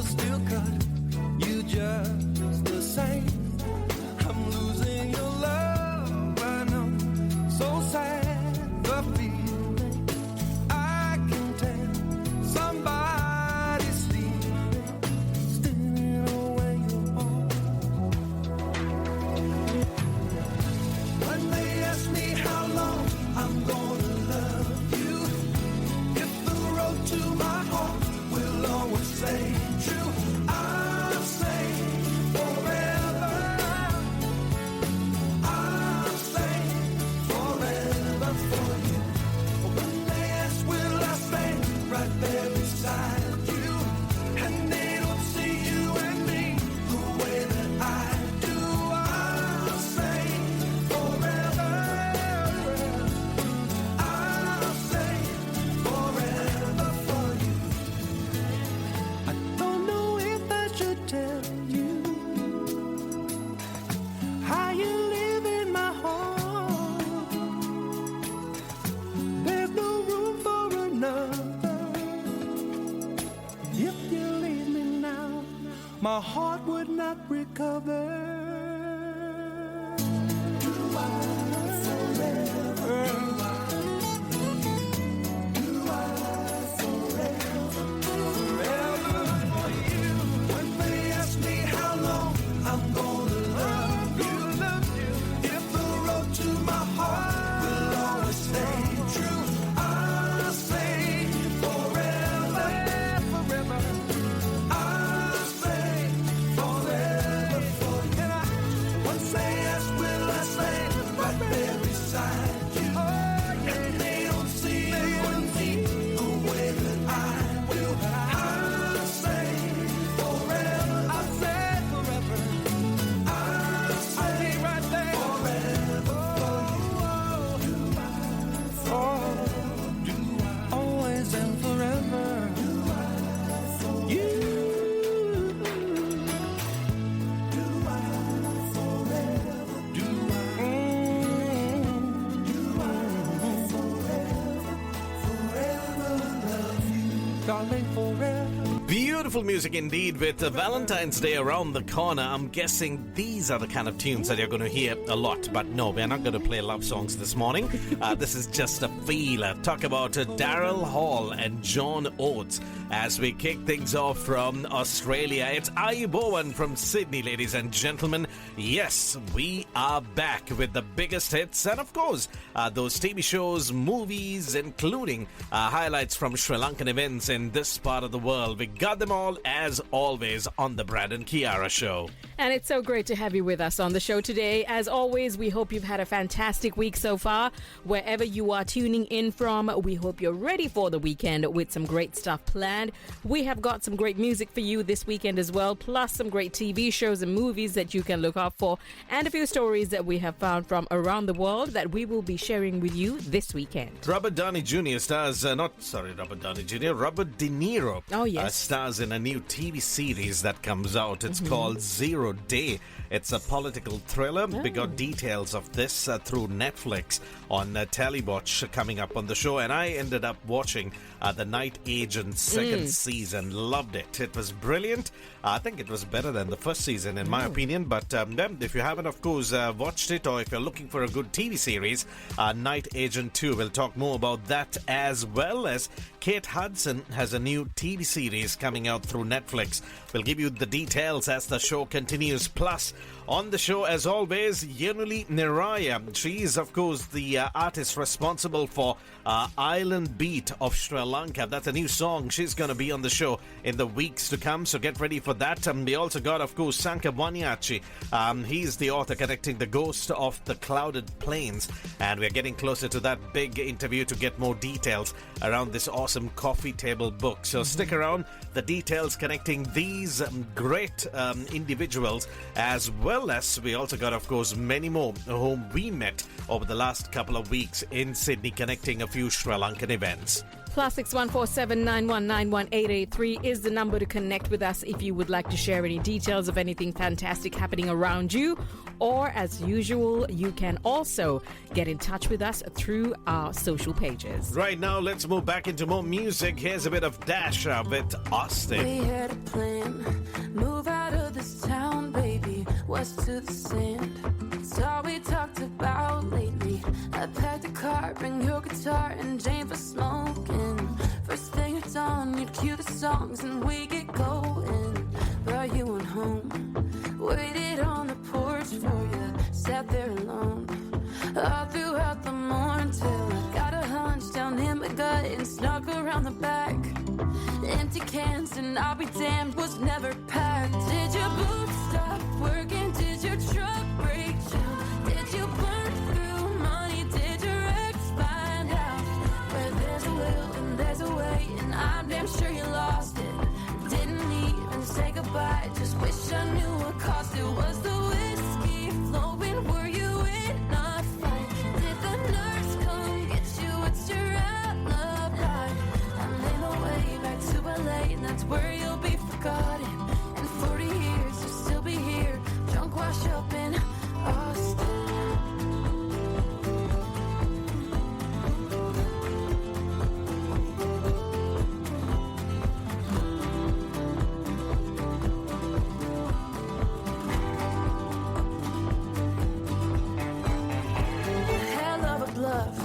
still cut you just the same. I'm losing your love, I know. So sad, the feeling I can tell. Somebody's stealing away your heart. When they ask me how long I'm gonna love you, if the road to my heart will always stay true, I'll say forever. I'll say forever for you. When they ask, will I stay right there beside you? And they don't see you and me the way that I do. I'll say forever. I'll say forever for you. I don't know if I should tell you how you live in my heart. There's no room for another. If you leave me now, my heart would not recover. Do I forever? Do I forever? Forever for you. When they ask me how long I'm gonna love you, if the road to my heart will always stay true, I'll say forever, forever. I'll say forever for you. Once they ask, will I stay right there beside you? And they don't see you and me the way that I do. I'll say forever. I'll say forever. I'll say right there forever for you. Always and forever. You. Do I forever? Do I? Do I forever love you, darling, forever. Beautiful music indeed, with Valentine's Day around the corner. I'm guessing these are the kind of tunes that you're going to hear a lot. But no, we're not going to play love songs this morning. This is just a feeler. Talk about Daryl Hall and John Oates as we kick things off from Australia. It's Ayubowan from Sydney, ladies and gentlemen. Yes, we are back with the biggest hits and, of course, those TV shows, movies, including highlights from Sri Lankan events in this part of the world. We got them all, as always, on the Brad and Kiara show. And it's so great to have you with us on the show today. As always, we hope you've had a fantastic week so far. Wherever you are tuning in from, we hope you're ready for the weekend with some great stuff planned. We have got some great music for you this weekend as well, plus some great TV shows and movies that you can look out for, and a few stories that we have found from around the world that we will be sharing with you this weekend. Robert Downey Jr. stars, Robert De Niro Oh, yes. stars in a new TV series that comes out. It's called Zero Day. It's a political thriller. We got details of this through Netflix on Telewatch coming up on the show, and I ended up watching The Night Agent second season. Loved it. It was brilliant. I think it was better than the first season in my opinion, but if you haven't, of course, watched it, or if you're looking for a good TV series, Night Agent 2, we'll talk more about that, as well as Kate Hudson has a new TV series coming out through Netflix. We'll give you the details as the show continues. Plus, on the show, as always, Yenuli Niraya. She is, of course, the artist responsible for Island Beat of Sri Lanka. That's a new song. She's going to be on the show in the weeks to come, so get ready for that. We also got, of course, Sankar Wanyachi. He's the author connecting the ghost of the clouded plains, and we're getting closer to that big interview to get more details around this awesome coffee table book. So stick around. The details connecting these great individuals, as well as we also got, of course, many more whom we met over the last couple of weeks in Sydney, connecting a few Sri Lankan events. +61479191883 is the number to connect with us if you would like to share any details of anything fantastic happening around you. Or, as usual, you can also get in touch with us through our social pages. Right now, let's move back into more music. Here's a bit of Dash with Austin. We had a plan, move out of this town, baby, west to the sand. It's all we talked about lately. I packed the car, bring your guitar and Jane for smoking. First thing at dawn, you'd cue the songs and we get going. Brought you on home, waited on the porch for you, sat there alone. All throughout the morning till I got a hunch down in my gut and snuck around the back. Empty cans and I'll be damned was never packed. Did your boots stop working? Did your truck break down? Did you burn through money? Did your ex find out? Where there's a will and there's a way, and I'm damn sure you lost it. Didn't even say goodbye, just wish I knew what cost it. Was the whiskey flowing? Were you in a fight? Did the nurse come get you? What's your alibi? I made my way back to LA, and that's where you'll be forgotten. In 40 years, you'll still be here, drunk, washed up in Austin. Hell of a bluff,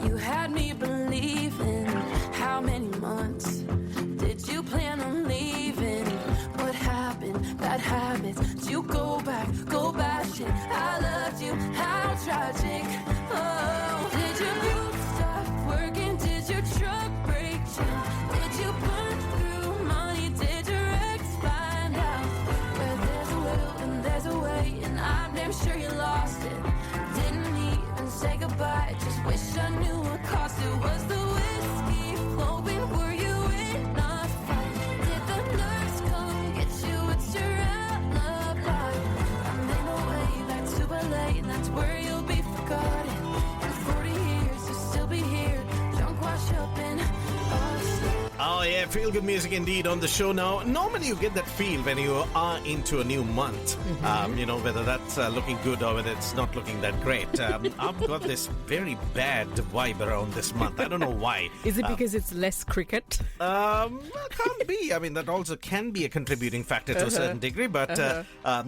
you had me believing. How many months did you plan on leaving? What happened? Bad habits. Did you go back, go bashing? I loved you, how tragic. Oh, did your boots stop working? Did your truck break down? Did you burn through money? Did your ex find out? Where there's a will and there's a way, and I'm damn sure you lost it. Didn't even say goodbye, just wish I knew what cost it. Was the whiskey flowing? Were you in a fight? Did the nurse come get you? What's your alibi? I made my way back to LA, and that's where you'll be forgotten. In 40 years, you'll still be here, drunk, washed up in Austin. Oh yeah, feel good music indeed on the show now. Normally you get that feel when you are into a new month. You know, whether that's looking good or whether it's not looking that great. I've got this very bad vibe around this month. I don't know why. Is it because it's less cricket? Can't be. I mean, that also can be a contributing factor to a certain degree. But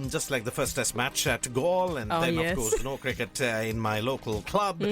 just like the first test match at Gaul, and then yes. of course no cricket in my local club.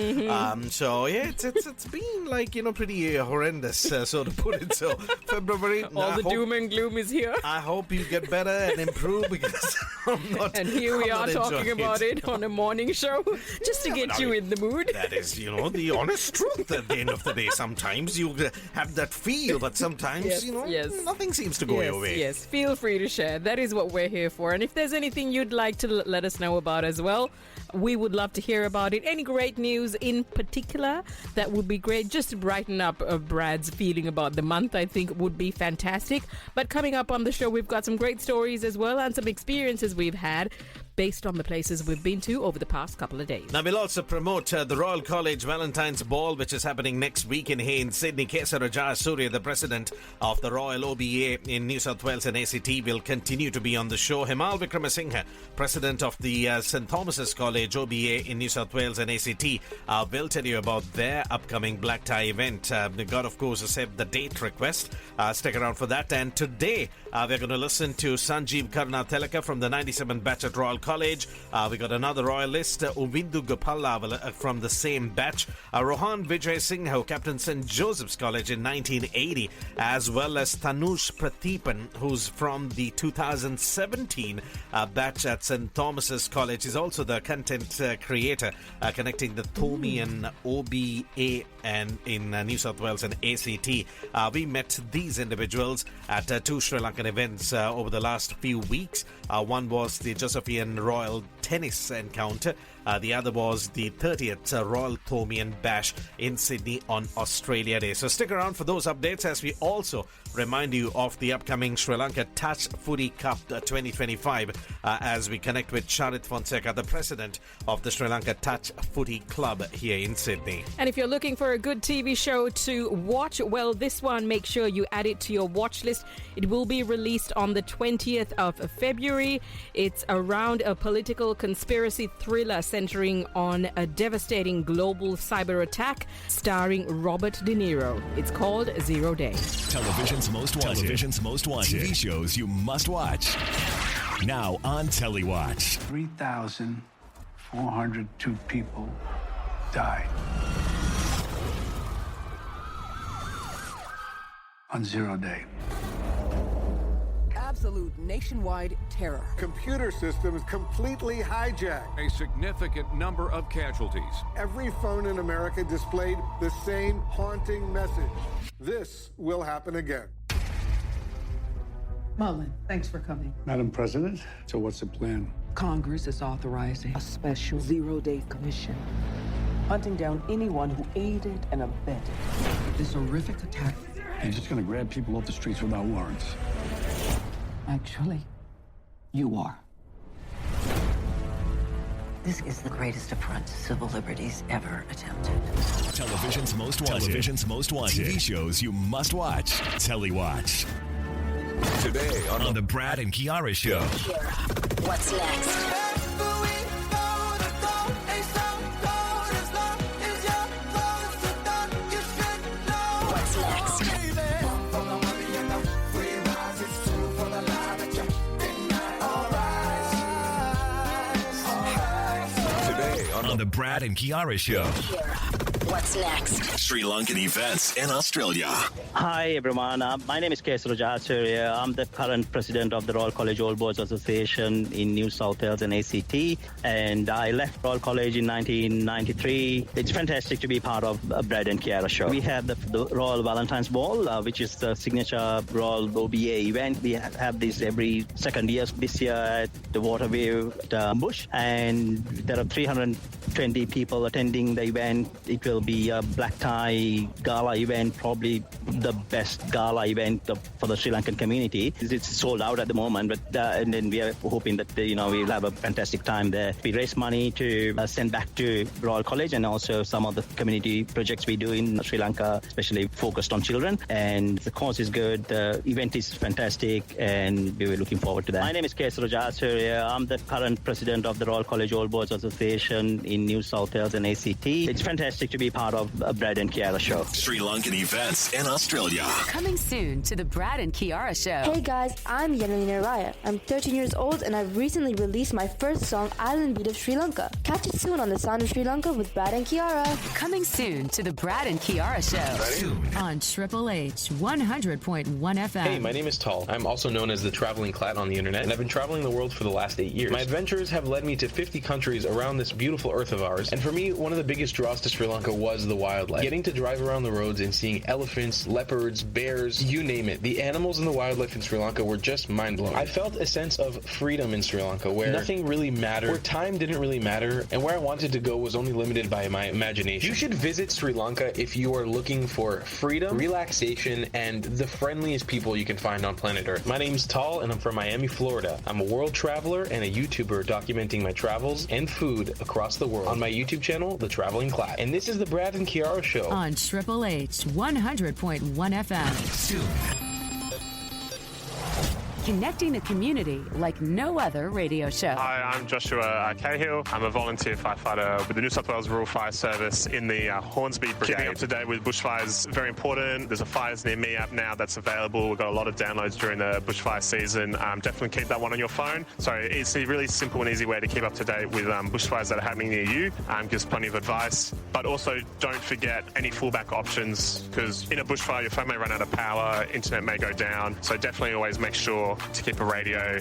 So yeah, it's been like, you know, pretty horrendous, so to put it. So February, All the doom and gloom is here. I hope you get better and improve, because I'm not. And here we I'm are not talking enjoying about it on a morning show, just to get you in the mood. That is, you know, the honest truth at the end of the day. Sometimes you have that feel, but sometimes, Yes, you know, yes. nothing seems to go your way. Yes, feel free to share. That is what we're here for. And if there's anything you'd like to let us know about as well, we would love to hear about it. Any great news in particular, that would be great. Just to brighten up Brad's feeling about the month, I think would be fantastic. But coming up on the show, we've got some great stories as well, and some experiences we've had based on the places we've been to over the past couple of days. Now, we'll also promote the Royal College Valentine's Ball, which is happening next week in Sydney. Kesar Raja Surya, the president of the Royal OBA in New South Wales and ACT, will continue to be on the show. Himal Vikramasinghe, president of the St. Thomas's College OBA in New South Wales and ACT, will tell you about their upcoming black tie event. They got, of course, accept the date request. Stick around for that. And today, we're going to listen to Sanjeev Karna Telaka from the 97 batch at Royal College. We got another royalist, Uvindu Gopala from the same batch. Rohan Vijay Singh, who captained St. Joseph's College in 1980, as well as Tanush Prathipan, who's from the 2017 batch at St. Thomas's College. He's also the content creator connecting the Thomi and OBA and in New South Wales and ACT. We met these individuals at two Sri Lankan events over the last few weeks. One was the Josephian Royal tennis encounter. The other was the 30th Royal Thomaian Bash in Sydney on Australia Day. So stick around for those updates as we also remind you of the upcoming Sri Lanka Touch Footy Cup 2025 as we connect with Charit Fonseca, the president of the Sri Lanka Touch Footy Club here in Sydney. And if you're looking for a good TV show to watch, well, this one, make sure you add it to your watch list. It will be released on the 20th of February. It's around a political conspiracy thriller centering on a devastating global cyber attack starring Robert De Niro. It's called 0 Day. Television's most wanted. TV shows you must watch. Now on TeleWatch. 3,402 people died on 0 Day. Absolute nationwide terror. Computer systems completely hijacked. A significant number of casualties. Every phone in America displayed the same haunting message. This will happen again. Mullen, thanks for coming. Madam President, so what's the plan? Congress is authorizing a special 0 Day commission, hunting down anyone who aided and abetted this horrific attack. He's just gonna grab people off the streets without warrants. Actually, you are. This is the greatest affront to civil liberties ever attempted. Television's most wanted. TV shows you must watch. TeleWatch. Today on the Brad and Kiara Show. Kiara, what's next? On the Brad and Kiara Show. Kiara, what's next? Sri Lankan events in Australia. Hi everyone, my name is Kiara. I'm the current president of the Royal College Old Boys Association in New South Wales and ACT, and I left Royal College in 1993. It's fantastic to be part of Brad and Kiara Show. We have the Royal Valentine's Ball, which is the signature Royal OBA event. We have this every second year. This year at the Waterview Bush, and there are 320 people attending the event. It will be a black tie gala event, probably the best gala event for the Sri Lankan community. It's sold out at the moment, but and then we are hoping that we'll have a fantastic time there. We raise money to send back to Royal College, and also some of the community projects we do in Sri Lanka, especially focused on children. And the cause is good. The event is fantastic, and we were looking forward to that. My name is Kiara. I'm the current president of the Royal College Old Boys Association in New South Wales and ACT. It's fantastic to be part of Brad and Kiara Show. Sri Lankan events in Australia. Coming soon to the Brad and Kiara Show. Hey guys, I'm Yanalina Raya. I'm 13 years old and I've recently released my first song, Island Beat of Sri Lanka. Catch it soon on the Sound of Sri Lanka with Brad and Kiara. Coming soon to the Brad and Kiara Show. Soon. On Triple H 100.1 FM. Hey, my name is Tal. I'm also known as the Traveling Clat on the internet, and I've been traveling the world for the last 8 years. My adventures have led me to 50 countries around this beautiful earth of ours, and for me, one of the biggest draws to Sri Lanka was the wildlife. Getting to drive around the roads and seeing elephants, leopards, bears, you name it. The animals and the wildlife in Sri Lanka were just mind-blowing. I felt a sense of freedom in Sri Lanka, where nothing really mattered, where time didn't really matter, and where I wanted to go was only limited by my imagination. You should visit Sri Lanka if you are looking for freedom, relaxation, and the friendliest people you can find on planet Earth. My name's Tal, and I'm from Miami, Florida. I'm a world traveler and a YouTuber documenting my travels and food across the world on my YouTube channel, The Traveling Clat. And this is the Brad and Kiara Show. On Triple H 100.1 FM. Soon. Connecting the community like no other radio show. Hi, I'm Joshua Cahill. I'm a volunteer firefighter with the New South Wales Rural Fire Service in the Hornsby Brigade. Keeping up to date with bushfires is very important. There's a Fires Near Me app now that's available. We've got a lot of downloads during the bushfire season. Definitely keep that one on your phone. So it's a really simple and easy way to keep up to date with bushfires that are happening near you. Gives plenty of advice. But also don't forget any fallback options, because in a bushfire your phone may run out of power, internet may go down. So definitely always make sure to keep a radio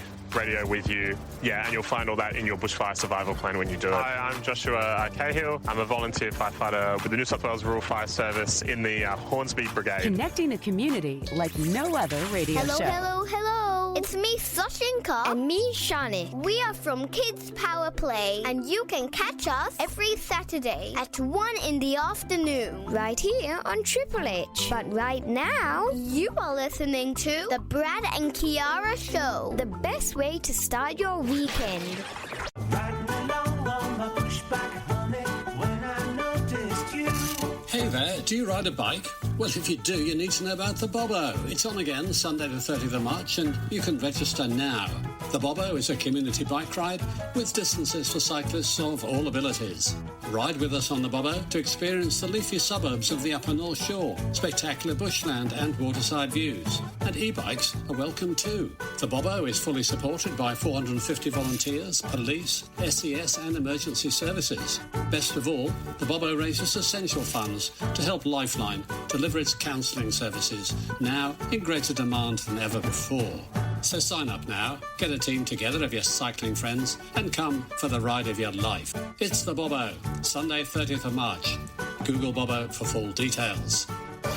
with you. Yeah, and you'll find all that in your bushfire survival plan when you do it. Hi, I'm Joshua Cahill. I'm a volunteer firefighter with the New South Wales Rural Fire Service in the Hornsby Brigade. Connecting the community like no other radio show. Hello. It's me, Sashinka. And me, Shani. We are from Kids Power Play, and you can catch us every Saturday at 1 in the afternoon. Right here on Triple H. But right now, You are listening to The Brad and Kiara Show. the best way to start your weekend. Hey there, do you ride a bike? Well, if you do, you need to know about the Bobo. It's on again Sunday the 30th of March, and you can register now. The Bobo is a community bike ride with distances for cyclists of all abilities. Ride with us on the Bobo to experience the leafy suburbs of the Upper North Shore, spectacular bushland and waterside views. And e-bikes are welcome too. The Bobo is fully supported by 450 volunteers, police, SES and emergency services. Best of all, the Bobo raises essential funds to help Lifeline deliver its counselling services, now in greater demand than ever before. So sign up now, get a team together of your cycling friends, and come for the ride of your life. It's the Bobo, Sunday 30th of March. Google Bobo for full details.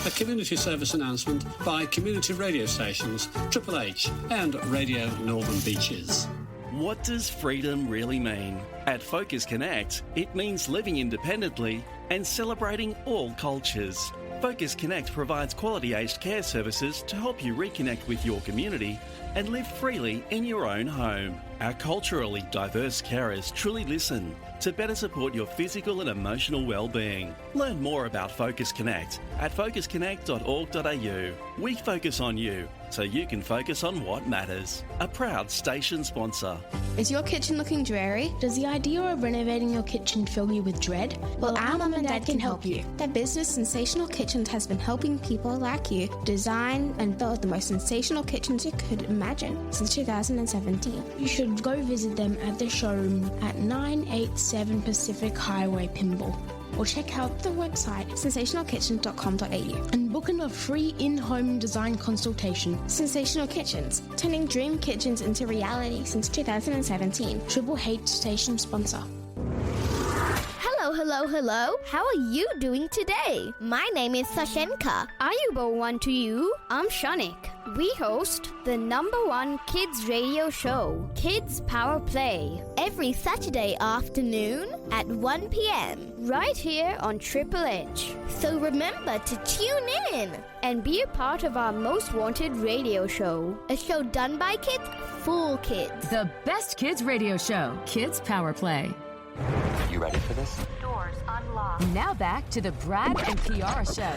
A community service announcement by community radio stations, Triple H and Radio Northern Beaches. What does freedom really mean? At Focus Connect, it means living independently and celebrating all cultures. Focus Connect provides quality aged care services to help you reconnect with your community and live freely in your own home. Our culturally diverse carers truly listen to better support your physical and emotional well-being. Learn more about Focus Connect at focusconnect.org.au. We focus on you so you can focus on what matters. A proud station sponsor. Is your kitchen looking dreary? Does the idea of renovating your kitchen fill you with dread? Well, our mum and dad can help you. Their business, Sensational Kitchens, has been helping people like you design and build the most sensational kitchens you could imagine since 2017. You should go visit them at their showroom at 987 Pacific Highway, Pymble. Or check out the website sensationalkitchen.com.au and book in a free in-home design consultation. Sensational Kitchens, turning dream kitchens into reality since 2017. Triple H station sponsor. Hello. How are you doing today? My name is Sashenka. Ayubo to you. I'm Shanik. We host the #1 kids radio show, Kids Power Play, every Saturday afternoon at 1 p.m. right here on Triple H. So remember to tune in And be a part of our most wanted radio show. A show done by kids, for kids. The best kids radio show, Kids Power Play. You ready for this? Doors unlocked. Now back to the Brad and Kiara Show.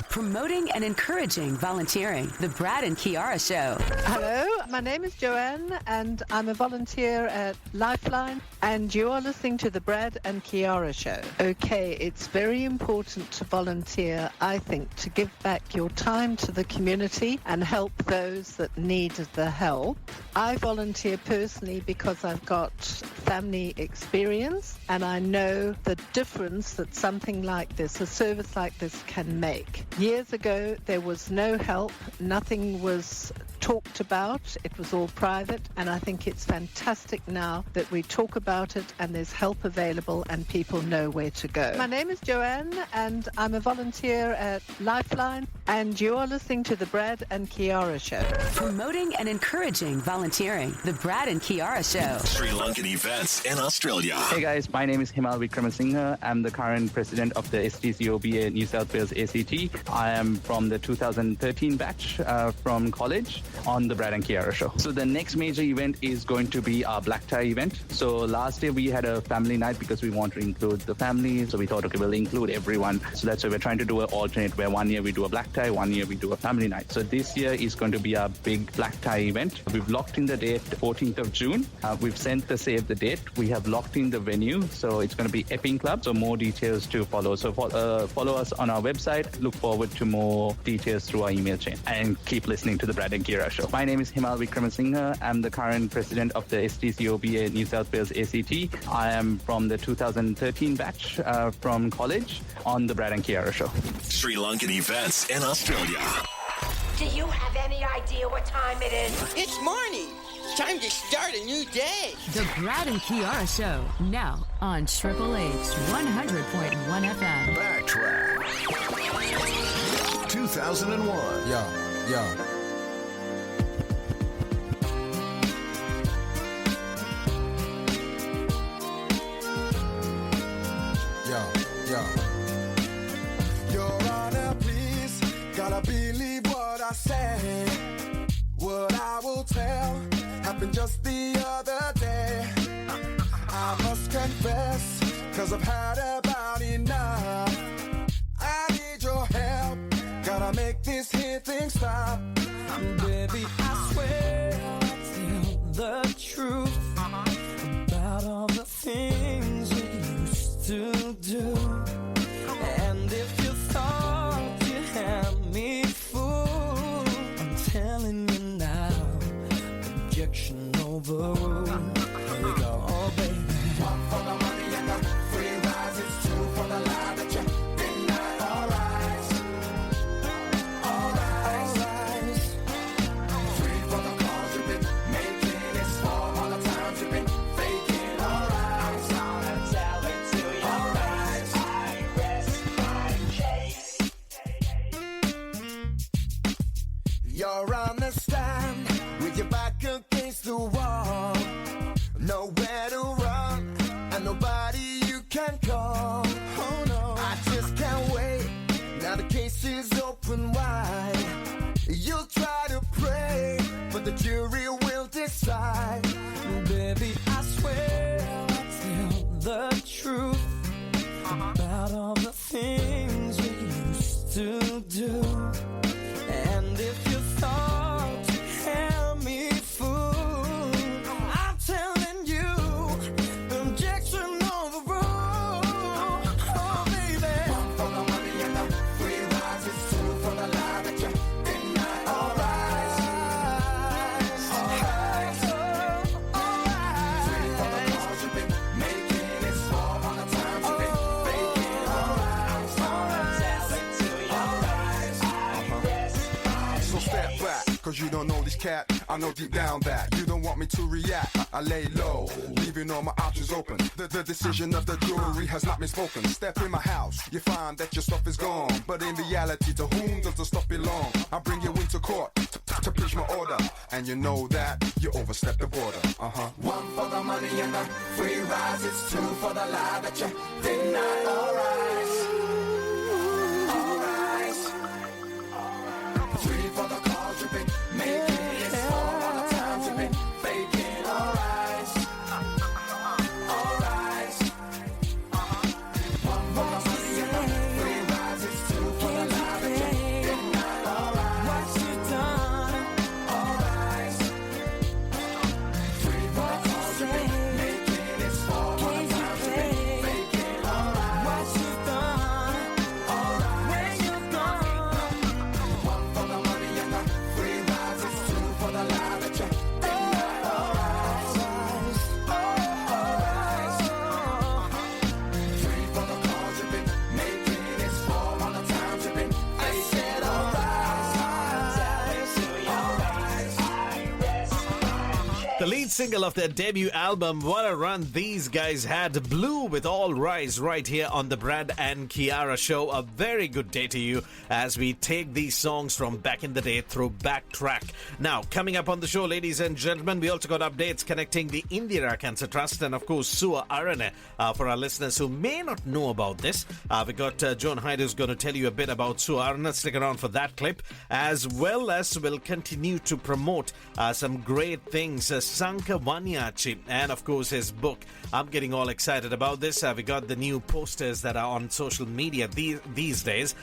Promoting and encouraging volunteering. The Brad and Kiara Show. Hello, my name is Joanne and I'm a volunteer at Lifeline and you are listening to the Brad and Kiara Show. Okay, it's very important to volunteer, I think, to give back your time to the community and help those that need the help. I volunteer personally because I've got family experience and I know the difference that something like this, a service like this, can make. Years ago, there was no help, nothing was talked about, it was all private, and I think it's fantastic now that we talk about it and there's help available and people know where to go. My name is Joanne and I'm a volunteer at Lifeline and you are listening to the Brad and Kiara Show. Promoting and encouraging volunteering. The Brad and Kiara Show. Sri Lankan events in Australia. Hey guys, my name is Himal Vikramasinghe. I'm the current president of the STCOBA New South Wales ACT. I am from the 2013 batch from college on the Brad and Kiara Show. So the next major event is going to be our black tie event. So last year we had a family night because we want to include the family. So we thought, okay, we'll include everyone. So that's why we're trying to do an alternate where 1 year we do a black tie, 1 year we do a family night. So this year is going to be our big black tie event. We've locked in the date, 14th of June. We've sent the save the date. We have locked in the venue. So it's going to be Epping Club. So more details to follow. So follow us on our website. Look forward to more details through our email chain. And keep listening to the Brad and Kiara Show. My name is Himal Vikramasinghe. I'm the current president of the STCOBA New South Wales ACT. I am from the 2013 batch from college on the Brad and Kiara Show. Sri Lankan events in Australia. Do you have any idea what time it is? It's morning. Time to start a new day. The Brad and Kiara Show. Now on Triple H 100.1 FM. Backtrack. 2001. Yeah. say what I will tell happened just the other day. I must confess, 'cause I've had about enough. I need your help, gotta make this here thing stop. Baby, I swear I'll tell the truth about all the things we used to do. And if you thought you had me fooled, I'm telling you now, objection overruled. Here we go, oh baby. One for the money and the free rise, it's two for the lie that you deny. All right, all right. Three for the calls you've been making, it's for all the times you've been faking. All right, I'm gonna tell it to you. All right, I rest my case. You're on the stand with your back against the wall, nowhere to run, and nobody you can call. Oh no, I just can't wait. Now the case is open wide. You'll try to pray, but the jury will decide. Baby, I swear I'll tell the truth about all the things we used to do. And if you thought you had me fooled, I'm telling you, objection overruled. Oh, baby. One for the money and the free rise, it's two for the lie that you deny. All right, all right, all right. Three for the calls you've been making, it's four all the times you've been faking. All right, all right. So step back, 'cause you don't know this cat. I know deep down that you don't want me to react. I lay low, leaving all my options open. The decision of the jury has not been spoken. Step in my house, you find that your stuff is gone. But in reality, to whom does the stuff belong? I bring you into court to preach my order, and you know that you overstepped the border. One for the money and the free rise, it's two for the lie that you deny. All right, all right. Three for the calls you've been making, it's four all the times you've been faking. All right, all right. One for the money and the free rise, it's two for the lie that you deny. All right, what you done? All right. Three for the calls you've been making, it's four all the times you've been faking. All right, what you done? All right, where you gone? One for the money and the free rise, it's two for the lie that you deny. All right, all right. Three for the calls you've been making, it's four all the times you've been. I said all right, The lead single of their debut album, What a Run These Guys Had, Blue with All Rise, right here on the Brad and Kiara Show. A very good day to you as we take these songs from back in the day through backtrack. Now, coming up on the show, ladies and gentlemen, we also got updates connecting the Indira Cancer Trust and, of course, Sua Arane. For our listeners who may not know about this, we got John Hyde who's going to tell you a bit about Sua Arane. Stick around for that clip, as well as we'll continue to promote some great things. Sanka Wanyachi and, of course, his book. I'm getting all excited about this. We got the new posters that are on social media these days.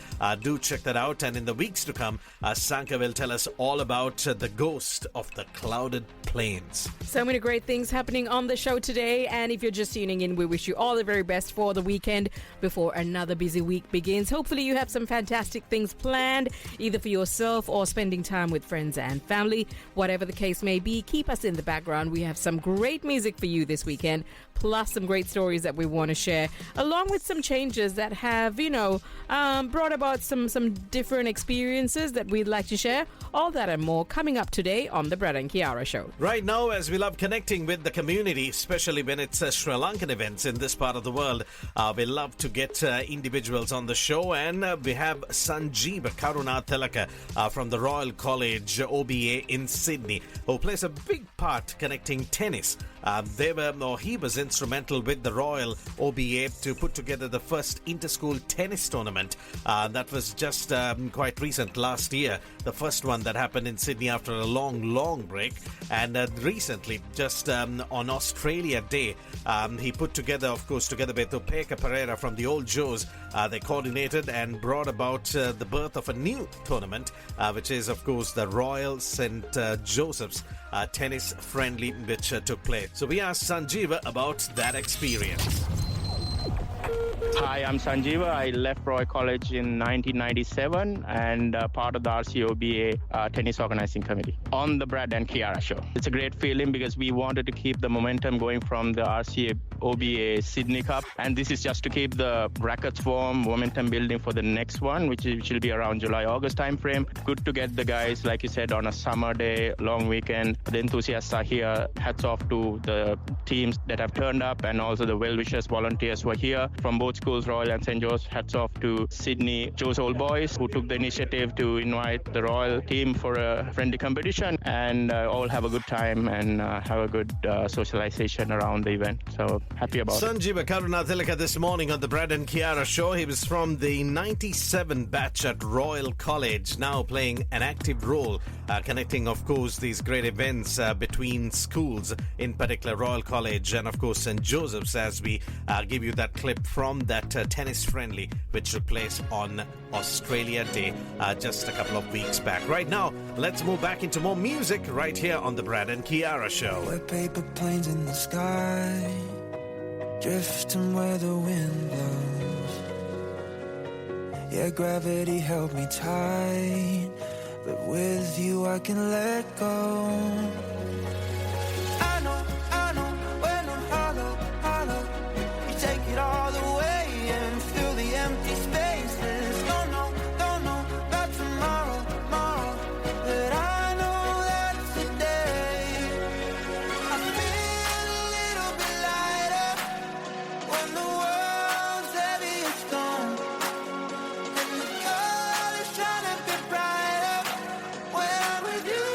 Do check that out. And in the weeks to come, Sanka will tell us all about the ghost of the clouded plains. So many great things happening on the show today. And if you're just tuning in, we wish you all the very best for the weekend before another busy week begins. Hopefully you have some fantastic things planned, either for yourself or spending time with friends and family. Whatever the case may be, keep us in the background. We have some great music for you this weekend, plus some great stories that we want to share, along with some changes that have, brought about some different experiences that we'd like to share. All that and more coming up today on the Brad and Kiara Show. Right now, as we love connecting with the community, especially when it's Sri Lankan events in this part of the world, we love to get individuals on the show, and we have Sanjeev Karunathalaka from the Royal College OBA in Sydney, who plays a big part connecting tennis He was instrumental with the Royal OBA to put together the first inter-school tennis tournament. That was just quite recent, last year. The first one that happened in Sydney after a long break. And recently, just on Australia Day, he put together, of course, together with Upeka Pereira from the Old Joes, they coordinated and brought about the birth of a new tournament, which is, of course, the Royal St. Joseph's Tennis Friendly, which took place. So we asked Sanjeeva about that experience. Hi, I'm Sanjeeva. I left Roy College in 1997 and part of the RCOBA tennis organizing committee on the Brad and Kiara show. It's a great feeling because we wanted to keep the momentum going from the RCOBA Sydney Cup, and this is just to keep the rackets warm, momentum building for the next one, which will be around July-August time frame. Good to get the guys, like you said, on a summer day, long weekend. The enthusiasts are here. Hats off to the teams that have turned up and also the well-wishers, volunteers who are here from both schools, Royal and St. Joe's. Hats off to Sydney Joe's Old Boys, who took the initiative to invite the Royal team for a friendly competition, and all have a good time and have a good socialization around the event. So happy about it. Sanjeeva Karunathilaka this morning on the Brad and Kiara show. He was from the 97 batch at Royal College, now playing an active role, connecting, of course, these great events between schools, in particular Royal College and, of course, St. Joseph's, as we give you that clip from that tennis friendly which took place on Australia Day just a couple of weeks back. Right now, let's move back into more music right here on the Brad and Kiara show. We're paper planes in the sky, drifting where the wind blows. Yeah, gravity held me tight, but with you I can let go. I know, when I'm hollow, you take it all away and fill the empty spaces. Don't know about tomorrow, but I know that today I feel a little bit lighter when the world's heavy and stone, and the colors trying to be brighter when I'm with you.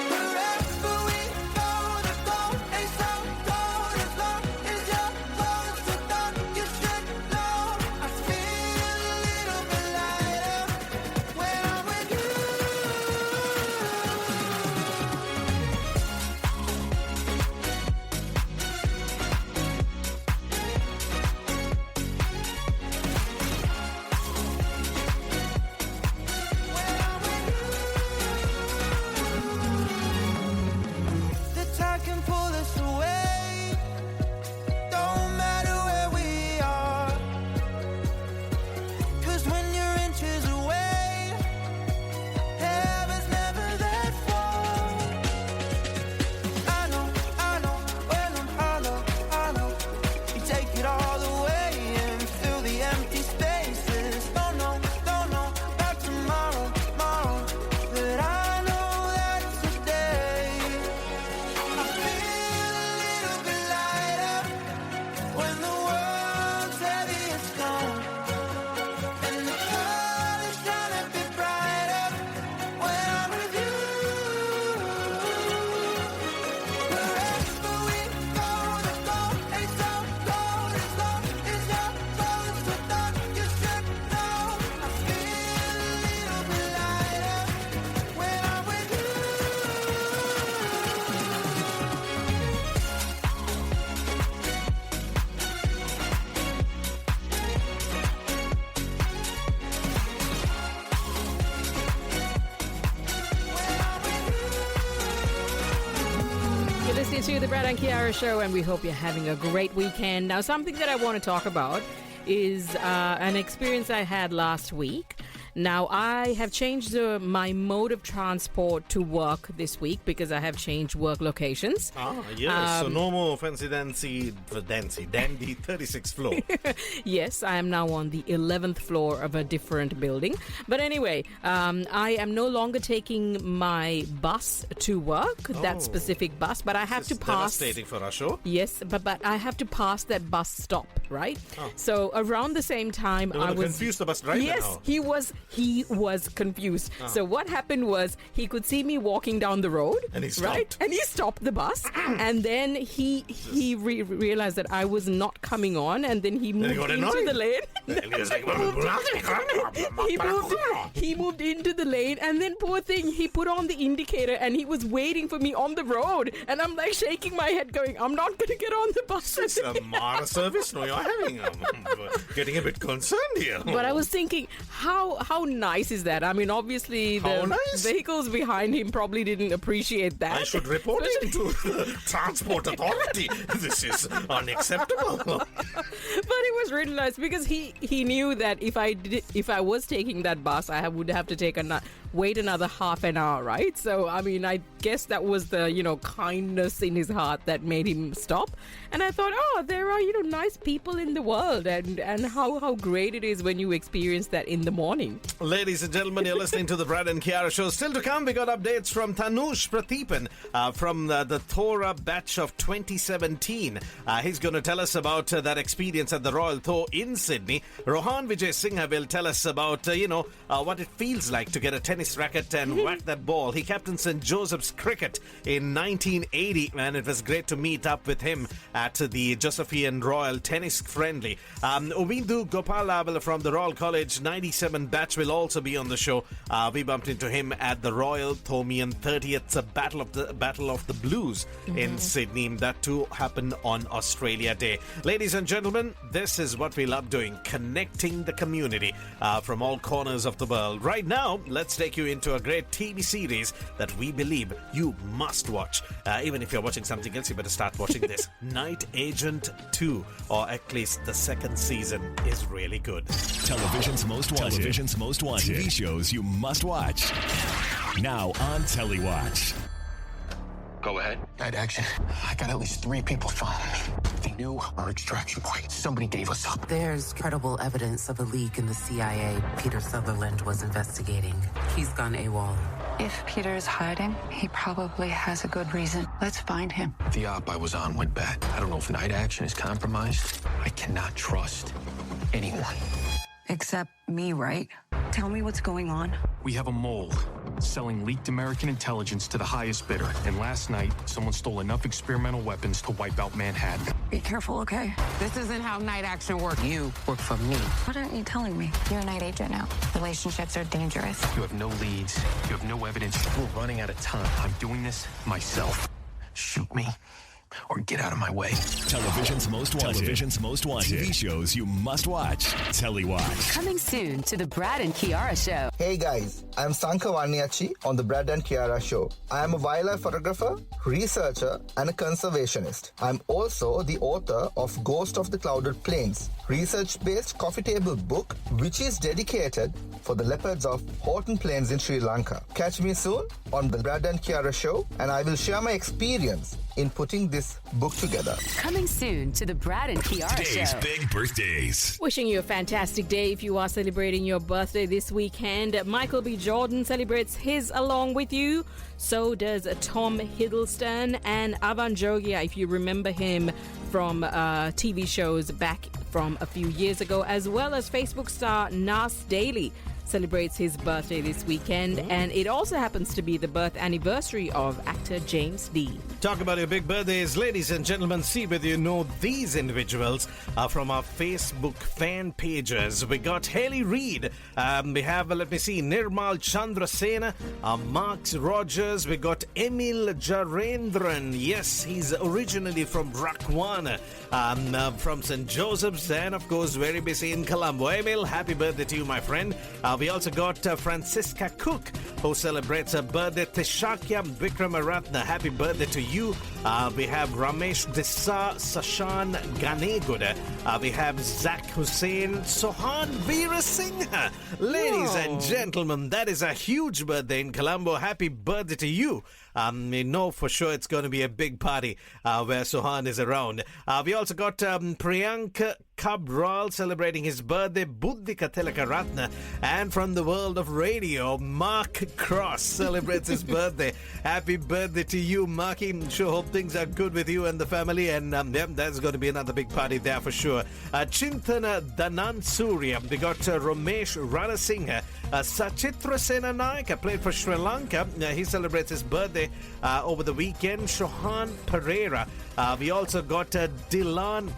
Wherever we go, the goal ain't so cold as long as you're close to dawn. You should know I feel a little bit lighter when I'm with you. The tide can pull us away, don't matter where we are, 'cause when you're inches away, heaven's never that far. I know, when I'm hollow, you take it all away and fill the empty spaces. Don't know about tomorrow, but I know that today I feel a little bit lighter when the world's heavy and stone, and the colors trying to be brighter when I'm with you. Wherever we go, the goal ain't so cold as long as you're close to dawn. You should know I feel a little bit lighter when I'm with you. You're listening to the Brad and Kiara show, and we hope you're having a great weekend. Now, something that I want to talk about is an experience I had last week. Now, I have changed my mode of transport to work this week because I have changed work locations. Yes, so no more fancy dandy 36th floor. Yes, I am now on the 11th floor of a different building. But anyway, I am no longer taking my bus to work, that specific bus, but I have to pass. Devastating for our show. Yes, but I have to pass that bus stop. right? Oh. So around the same time, You I were was confused, the bus driver Yes, now. he was confused. Oh. So what happened was he could see me walking down the road, And he right? stopped. And he stopped the bus, and then he realized that I was not coming on, and then he moved got into annoyed. the lane. And he was like, he moved into the lane, and then poor thing, he put on the indicator, and he was waiting for me on the road, and I'm like shaking my head, going, "I'm not going to get on the bus." It's a Mara service. No, you're having getting a bit concerned here. But I was thinking, how nice is that? I mean, obviously How the nice? vehicles behind him probably didn't appreciate that. I should report it to the Transport Authority. This is unacceptable. But it was really nice because he knew that if I was taking that bus, I would have to wait another half an hour, right? So I mean, I guess that was the kindness in his heart that made him stop. And I thought, oh, there are nice people in the world, and how great it is when you experience that in the morning. Ladies and gentlemen, you're listening to the Brad and Kiara Show. Still to come, we got updates from Tanush Prathipan from the Thora batch of 2017. He's going to tell us about that experience at the Royal Thor in Sydney. Rohan Vijay Singha will tell us about, what it feels like to get a tennis racket and whack that ball. He captained St. Joseph's Cricket in 1980, and it was great to meet up with him at the Josephian Royal Tennis Friendly. Umindu Gopal from the Royal College 97 batch will also be on the show. We bumped into him at the Royal Thomian 30th Battle of the Blues in Sydney. That too happened on Australia Day. Ladies and gentlemen, this is what we love doing, connecting the community from all corners of the world. Right now, let's take you into a great TV series that we believe you must watch. Even if you're watching something else, you better start watching this. Night Agent 2, or at least the second season, is really good. Television's most wanted. TV shows you must watch. Now on TeleWatch. Go ahead. Night action. I got at least 3 people following me. They knew our extraction point. Somebody gave us up. There's credible evidence of a leak in the CIA Peter Sutherland was investigating. He's gone AWOL. If Peter is hiding, he probably has a good reason. Let's find him. The op I was on went bad. I don't know if night action is compromised. I cannot trust anyone. Except me, right? Tell me what's going on. We have a mole selling leaked American intelligence to the highest bidder. And last night, someone stole enough experimental weapons to wipe out Manhattan. Be careful, okay? This isn't how night action works. You work for me. What aren't you telling me? You're a night agent now. Relationships are dangerous. You have no leads. You have no evidence. We're running out of time. I'm doing this myself. Shoot me or get out of my way. Television's most wanted. TV shows you must watch. TeleWatch. Coming soon to the Brad and Kiara Show. Hey guys, I'm Sanka Vaniachi on the Brad and Kiara Show. I am a wildlife photographer, researcher, and a conservationist. I'm also the author of Ghost of the Clouded Plains, research-based coffee table book which is dedicated for the leopards of Horton Plains in Sri Lanka. Catch me soon on the Brad and Kiara Show, and I will share my experience in putting this book together. Coming soon to the Brad and Kiara Today's Show. big birthdays. Wishing you a fantastic day if you are celebrating your birthday this weekend. Michael B. Jordan celebrates his along with you. So does Tom Hiddleston and Avan Jogia, if you remember him from TV shows back from a few years ago, as well as Facebook star Nas Daily celebrates his birthday this weekend, and it also happens to be the birth anniversary of actor James Dean. Talk about your big birthdays, ladies and gentlemen. See whether you know these individuals from our Facebook fan pages. We got Haley Reid. We have, let me see, Nirmal Chandrasena, Mark Rogers. We got Emil Jarendran. Yes, he's originally from Rakwana, from St. Joseph's, and of course, very busy in Colombo. Emil, happy birthday to you, my friend. We also got Francisca Cook, who celebrates her birthday. Tishakya Vikramaratna, happy birthday to you. We have Ramesh Dissa, Sashan Ganeguda. We have Zach Hussain, Sohan Veera Singha. Ladies and gentlemen, that is a huge birthday in Colombo. Happy birthday to you. We know for sure it's going to be a big party where Sohan is around. We also got Priyanka Cabral celebrating his birthday, Buddhika Tilakaratna, and from the world of radio, Mark Cross celebrates his birthday. Happy birthday to you, Marky. Sure hope things are good with you and the family, and that's going to be another big party there for sure. Chintana Danan Surya, we got Ramesh Ranasinghe, Sachitra Senanayaka played for Sri Lanka. He celebrates his birthday over the weekend. Shohan Pereira. We also got Dilan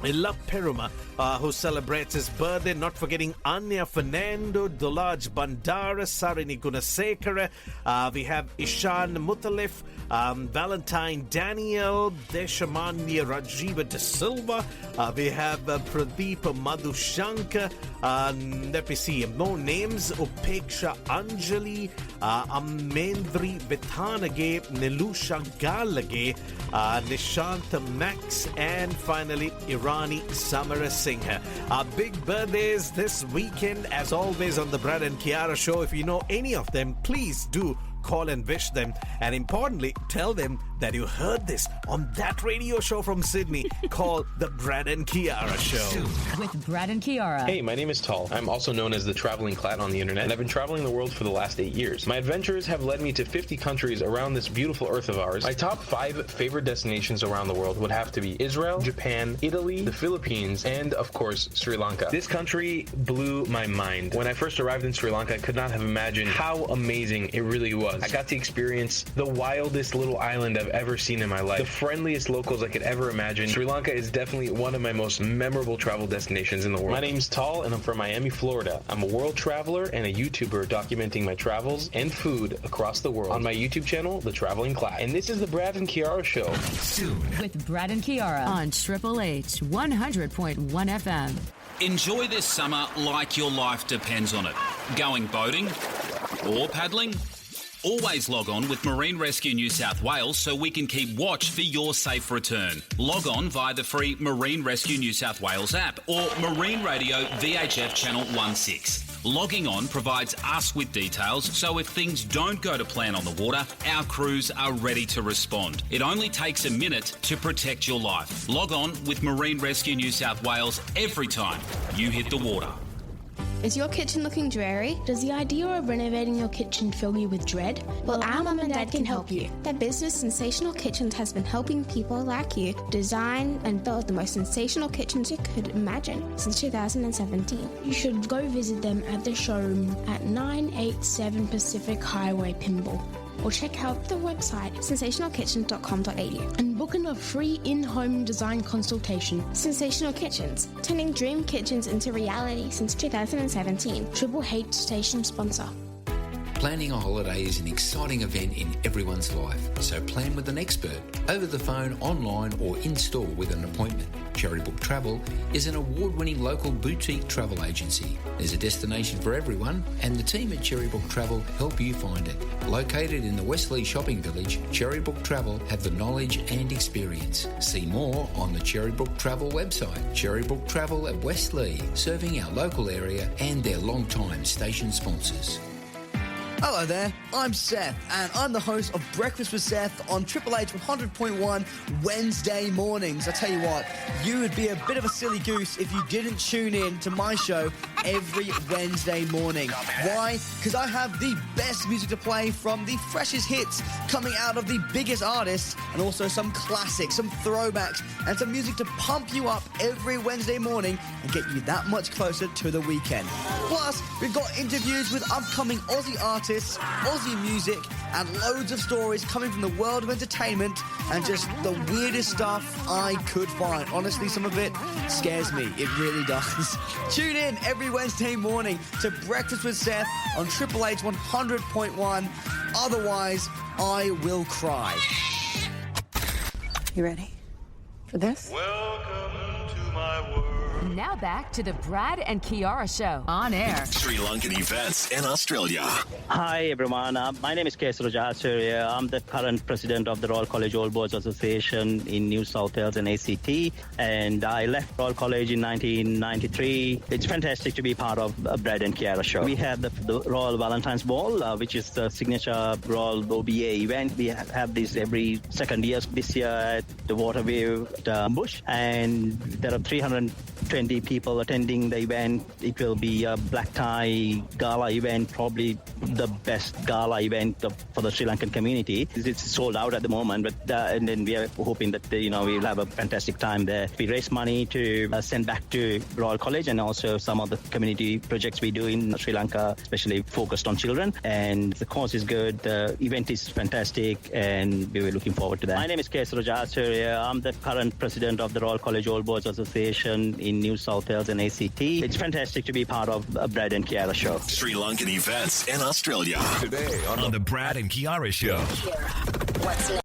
Illa Peruma, who celebrates his birthday. Not forgetting Anya Fernando, Dolaj Bandara, Sarini Gunasekara. We have Ishan Mutalif, Valentine Daniel, Deshamanya Rajiva De Silva. We have Pradeep Madhushankar. Let me see more names. Upeksha Anjali, Amendri Vithanage, Nilusha Galage, Nishant Max, and finally Irani Samara Singh. Our big birthdays this weekend, as always, on the Brad and Kiara show. If you know any of them, please do call and wish them, and importantly, tell them that you heard this on that radio show from Sydney called The Brad and Kiara Show. With Brad and Kiara. Hey, my name is Tal. I'm also known as the Traveling Clat on the internet, and I've been traveling the world for the last 8 years. My adventures have led me to 50 countries around this beautiful earth of ours. My top 5 favorite destinations around the world would have to be Israel, Japan, Italy, the Philippines, and of course, Sri Lanka. This country blew my mind. When I first arrived in Sri Lanka, I could not have imagined how amazing it really was. I got to experience the wildest little island I've ever seen in my life. The friendliest locals I could ever imagine. Sri Lanka is definitely one of my most memorable travel destinations in the world. My name's Tal, and I'm from Miami, Florida. I'm a world traveler and a YouTuber documenting my travels and food across the world on my YouTube channel, The Traveling Clat. And this is the Brad and Kiara Show. Soon. With Brad and Kiara on Triple H 100.1 FM. Enjoy this summer like your life depends on it. Going boating or paddling? Always log on with Marine Rescue New South Wales so we can keep watch for your safe return. Log on via the free Marine Rescue New South Wales app or Marine Radio VHF Channel 16. Logging on provides us with details, so if things don't go to plan on the water, our crews are ready to respond. It only takes a minute to protect your life. Log on with Marine Rescue New South Wales every time you hit the water. Is your kitchen looking dreary? Does the idea of renovating your kitchen fill you with dread? Well, our mum and dad can help you. Their business, Sensational Kitchens, has been helping people like you design and build the most sensational kitchens you could imagine since 2017. You should go visit them at the showroom at 987 Pacific Highway, Pymble. Or check out the website sensationalkitchen.com.au and book in a free in-home design consultation. Sensational Kitchens, turning dream kitchens into reality since 2017. Triple H station sponsor. Planning a holiday is an exciting event in everyone's life, so plan with an expert, over the phone, online or in-store with an appointment. Cherrybook Travel is an award-winning local boutique travel agency. There's a destination for everyone, and the team at Cherrybook Travel help you find it. Located in the Westlea Shopping Village, Cherrybook Travel have the knowledge and experience. See more on the Cherrybook Travel website. Cherrybook Travel at Westlea, serving our local area and their long-time station sponsors. Hello there, I'm Seth, and I'm the host of Breakfast with Seth on Triple H 100.1 Wednesday mornings. I tell you what, you would be a bit of a silly goose if you didn't tune in to my show every Wednesday morning. Why? Because I have the best music to play from the freshest hits coming out of the biggest artists, and also some classics, some throwbacks, and some music to pump you up every Wednesday morning and get you that much closer to the weekend. Plus, we've got interviews with upcoming Aussie artists, Aussie music, and loads of stories coming from the world of entertainment and just the weirdest stuff I could find. Honestly, some of it scares me. It really does. Tune in every Wednesday morning to Breakfast with Seth on Triple H 100.1. Otherwise, I will cry. You ready for this? Welcome to my world. Now back to the Brad and Kiara Show on air. Sri Lankan events in Australia. Hi everyone, my name is Kiara. I'm the current president of the Royal College All Boards Association in New South Wales and ACT, and I left Royal College in 1993. It's fantastic to be part of Brad and Kiara Show. We have the Royal Valentine's Ball, which is the signature Royal OBA event. We have this every second year. This year at the Waterview Bush, and there are 320 people attending the event. It will be a black tie gala event, probably the best gala event for the Sri Lankan community. It's sold out at the moment, but and then we are hoping that we'll have a fantastic time there. We raise money to send back to Royal College, and also some of the community projects we do in Sri Lanka, especially focused on children. And the cause is good. The event is fantastic, and we were looking forward to that. My name is Kiara. I'm the current president of the Royal College All Boards Association in New South Wales and ACT. It's fantastic to be part of Brad and Kiara Show. Sri Lankan events in Australia. Today on the Brad and Kiara Show. What's next?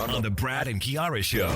On the Brad and Kiara Show.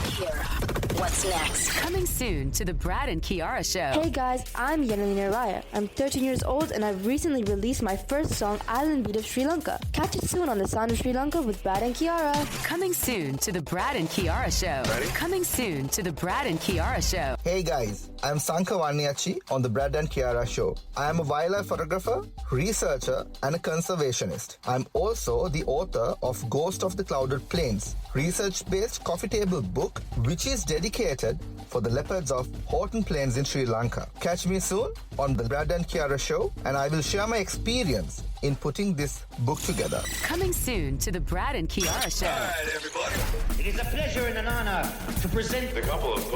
What's next? Coming soon to the Brad and Kiara Show. Hey guys, I'm Yanalina Raya. I'm 13 years old and I've recently released my first song, Island Beat of Sri Lanka. Catch it soon on the Sound of Sri Lanka with Brad and Kiara. Coming soon to the Brad and Kiara Show. Ready? Coming soon to the Brad and Kiara Show. Hey guys, I'm Sanka Warniachi on the Brad and Kiara Show. I am a wildlife photographer, researcher, and a conservationist. I'm also the author of Ghost of the Clouded Plains, research-based coffee table book which is dedicated for the leopards of Horton Plains in Sri Lanka. Catch me soon on the Brad and Kiara Show, and I will share my experience in putting this book together. Coming soon to the Brad and Kiara Show. All right, everybody. It is a pleasure and an honor to present a couple of,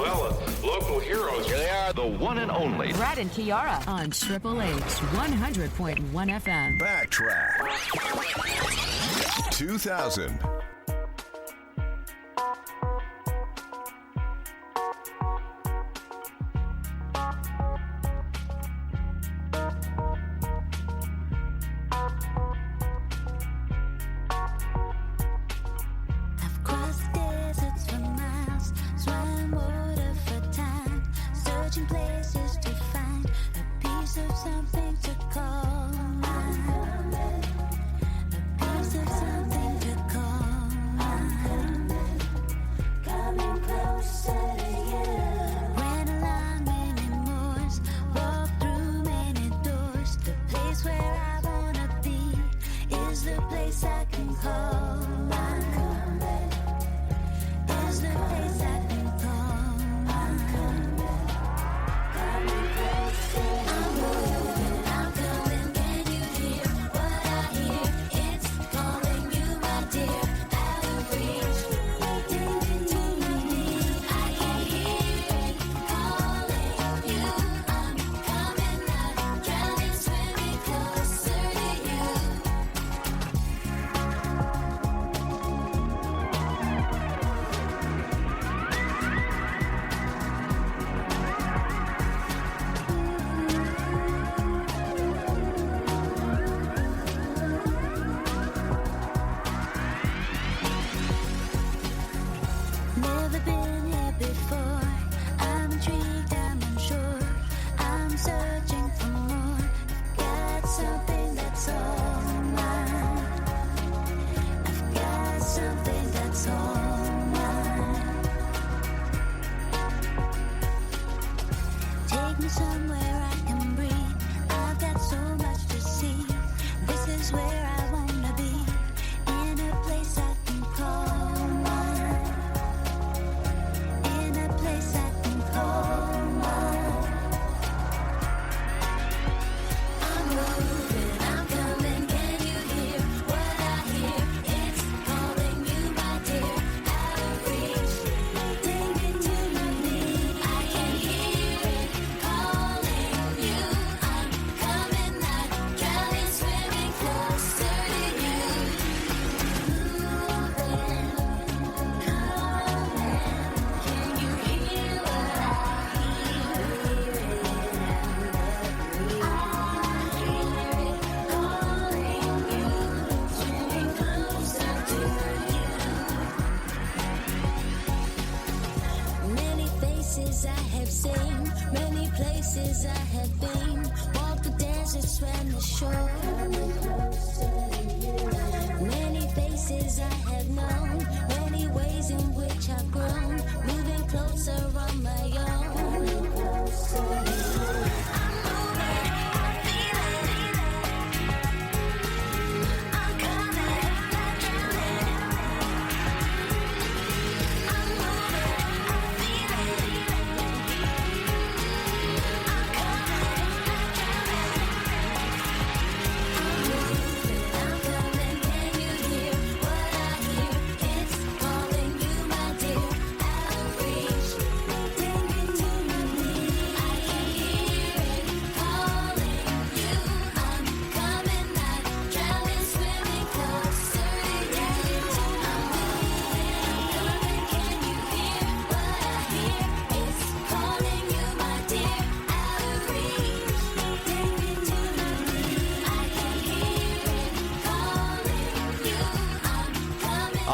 local heroes. Here they are, the one and only Brad and Kiara on Triple H 100.1 FM. Backtrack 2000. Places to find a piece of something to call mine. A piece of something to call mine. Coming closer to you. Ran along many moors, walked through many doors. The place where I wanna be is the place I can call mine. Is the place I can call mine. I'm moving, I'm coming, can you hear what I hear? It's calling you, my dear, out of reach, taking to my knee. I can hear it calling you. I'm coming out, drowning, swimming closer to you. Never been here before. I'm intrigued, I'm unsure. I'm searching for more. I've got something that's all mine. I've got something that's all mine. Take me somewhere I can breathe. I've got so much to see. This is where I wanna be. In a place I can call mine. In a place I can call mine. I'm moving, I'm coming, can you hear what I hear? It's calling you, my dear, out of reach, taking to my knee. I can hear it calling you. I'm coming out, drowning, swimming close.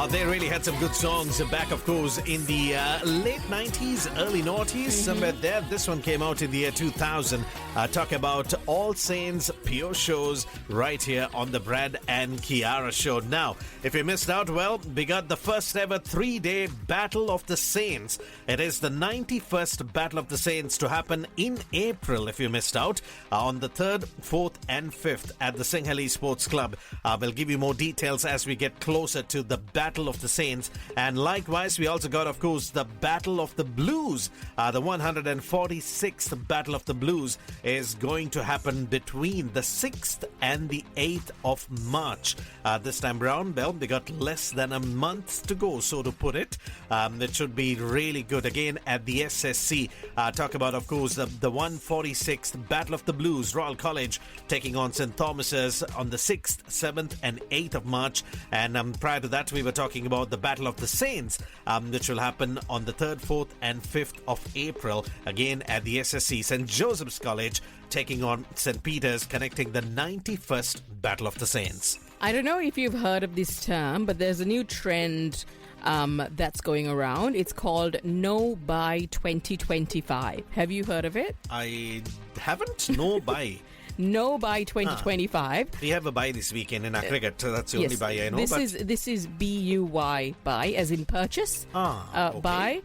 They really had some good songs back, of course, in the late 90s, early noughties, somewhere there. This one came out in the year 2000. Talk about All Saints Pure Shows right here on the Brad and Kiara Show. Now, if you missed out, well, we got the first ever 3-day Battle of the Saints. It is the 91st Battle of the Saints to happen in April, if you missed out, on the 3rd, 4th and 5th at the Singhali Sports Club. We'll give you more details as we get closer to the Battle of the Saints. And likewise, we also got, of course, the Battle of the Blues. The 146th Battle of the Blues is going to happen between the 6th and the 8th of March. This time round, well, we got less than a month to go, so to put it. It should be really good again at the SSC. Talk about, of course, the 146th Battle of the Blues, Royal College taking on St. Thomas's on the 6th, 7th and 8th of March. And prior to that, we were talking about the Battle of the Saints, which will happen on the 3rd, 4th and 5th of April, again at the SSC. St. Joseph's College taking on St. Peter's, connecting the 91st Battle of the Saints. I don't know if you've heard of this term, but there's a new trend that's going around. It's called No Buy 2025. Have you heard of it? I haven't. No buy. No Buy 2025. We have a buy this weekend in our cricket, so that's the only buy I know. This is BUY, buy, as in purchase. Okay. Buy.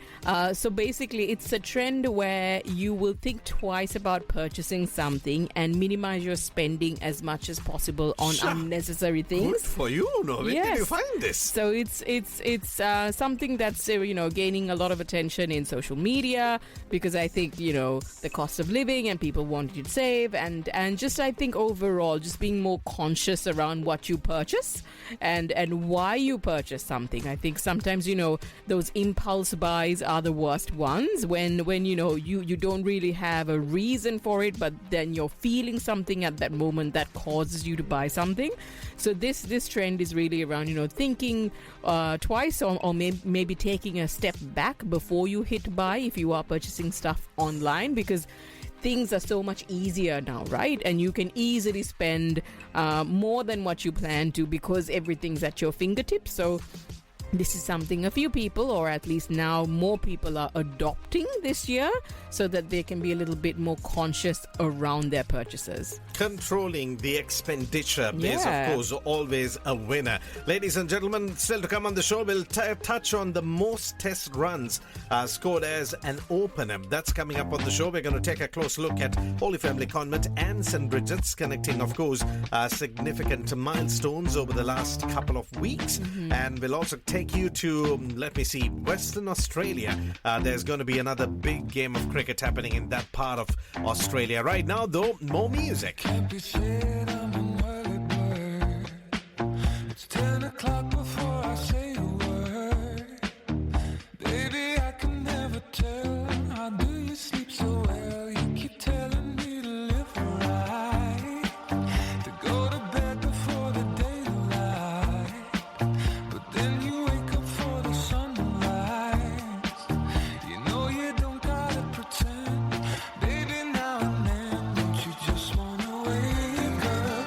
So basically, it's a trend where you will think twice about purchasing something and minimize your spending as much as possible on unnecessary things. Good for you, no? Where did you find this? So it's something that's gaining a lot of attention in social media, because I think the cost of living and people want you to save and just I think overall just being more conscious around what you purchase and why you purchase something. I think sometimes those impulse buys are the worst ones when you don't really have a reason for it, but then you're feeling something at that moment that causes you to buy something. So this trend is really around thinking twice or maybe taking a step back before you hit buy if you are purchasing stuff online, because things are so much easier now, right? And you can easily spend more than what you plan to because everything's at your fingertips. So this is something a few people, or at least now more people, are adopting this year so that they can be a little bit more conscious around their purchases. Controlling the expenditure is, of course, always a winner. Ladies and gentlemen, still to come on the show, we'll touch on the most test runs scored as an opener. That's coming up on the show. We're going to take a close look at Holy Family Convent and St. Bridget's, connecting, of course, significant milestones over the last couple of weeks. And we'll also take you to, Western Australia. There's going to be another big game of cricket happening in that part of Australia. Right now, though, more music. Can't be said I'm an early bird. It's 10 o'clock before I say a word. Baby, I can never tell. How do you sleep so well? You keep telling me to live right, to go to bed before the daylight. But then you wake up for the sunrise. You know you don't gotta pretend. Baby, now and then, don't you just wanna wake up?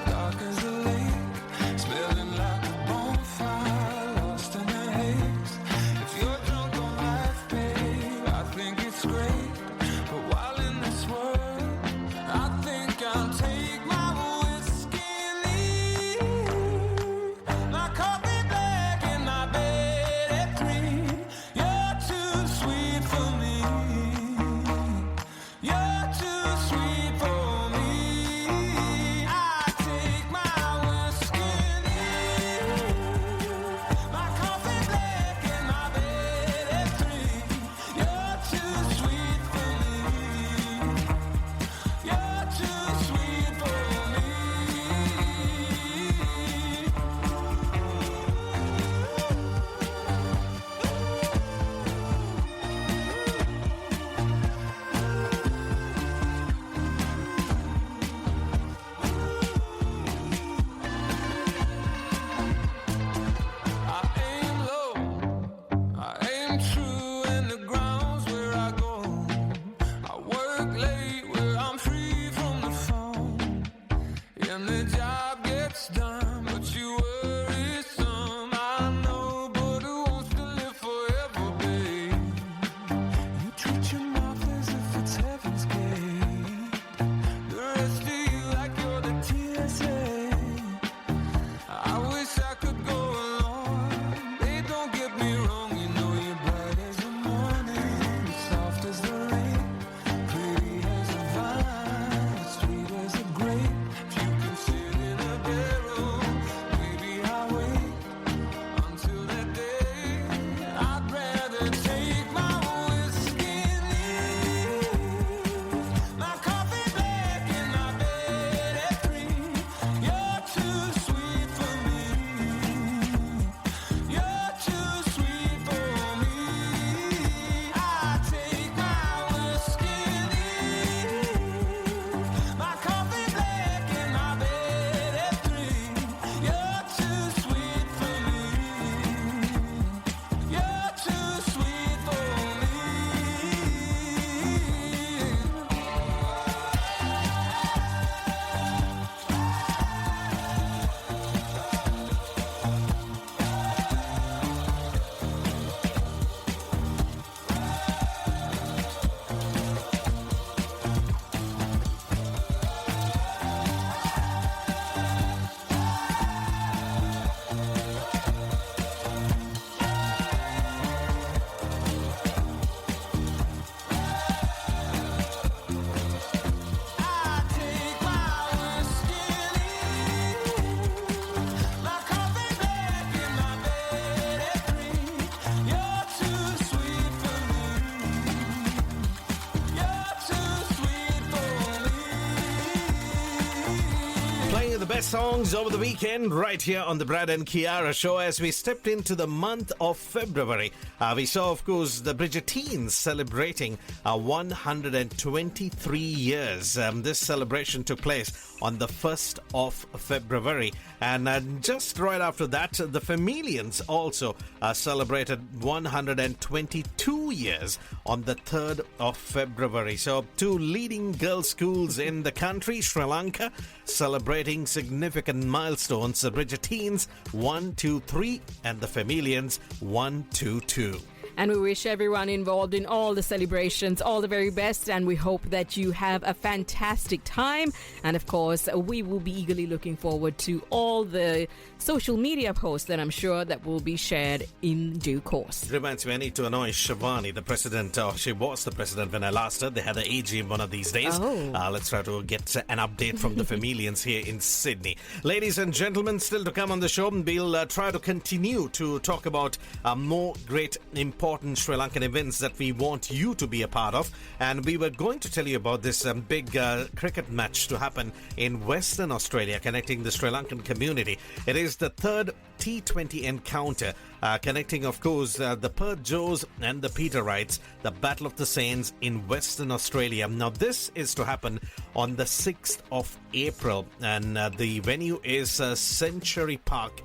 best songs over the weekend right here on the Brad and Kiara show. As we stepped into the month of February, we saw, of course, the Bridgertines celebrating 123 years. This celebration took place on the 1st of February. And just right after that, the Familians also celebrated 122 years on the 3rd of February. So, two leading girls' schools in the country, Sri Lanka, celebrating significant milestones. The Bridgertines 123 and the Familians 122. And we wish everyone involved in all the celebrations all the very best, and we hope that you have a fantastic time. And of course, we will be eagerly looking forward to all the social media posts that I'm sure that will be shared in due course. Reminds me, I need to annoy Shivani, the president. She was the president when I last heard. They had an AGM one of these days. Let's try to get an update from the Familians here in Sydney. Ladies and gentlemen, still to come on the show, we'll try to continue to talk about more great, important Sri Lankan events that we want you to be a part of. And we were going to tell you about this big cricket match to happen in Western Australia, connecting the Sri Lankan community. It is the third T20 encounter, connecting, of course, the Perth Joes and the Peterites, the Battle of the Saints in Western Australia. Now, this is to happen on the 6th of April, and the venue is Century Park,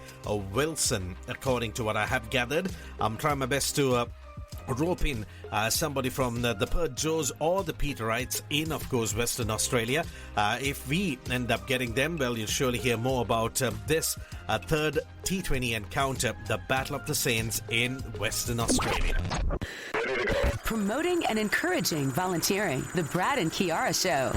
Wilson, according to what I have gathered. I'm trying my best to rope in somebody from the Perth Joes or the Peterites in, of course, Western Australia. If we end up getting them, well, you'll surely hear more about this third T20 encounter, the Battle of the Saints in Western Australia. Promoting and encouraging volunteering. The Brad and Kiara Show.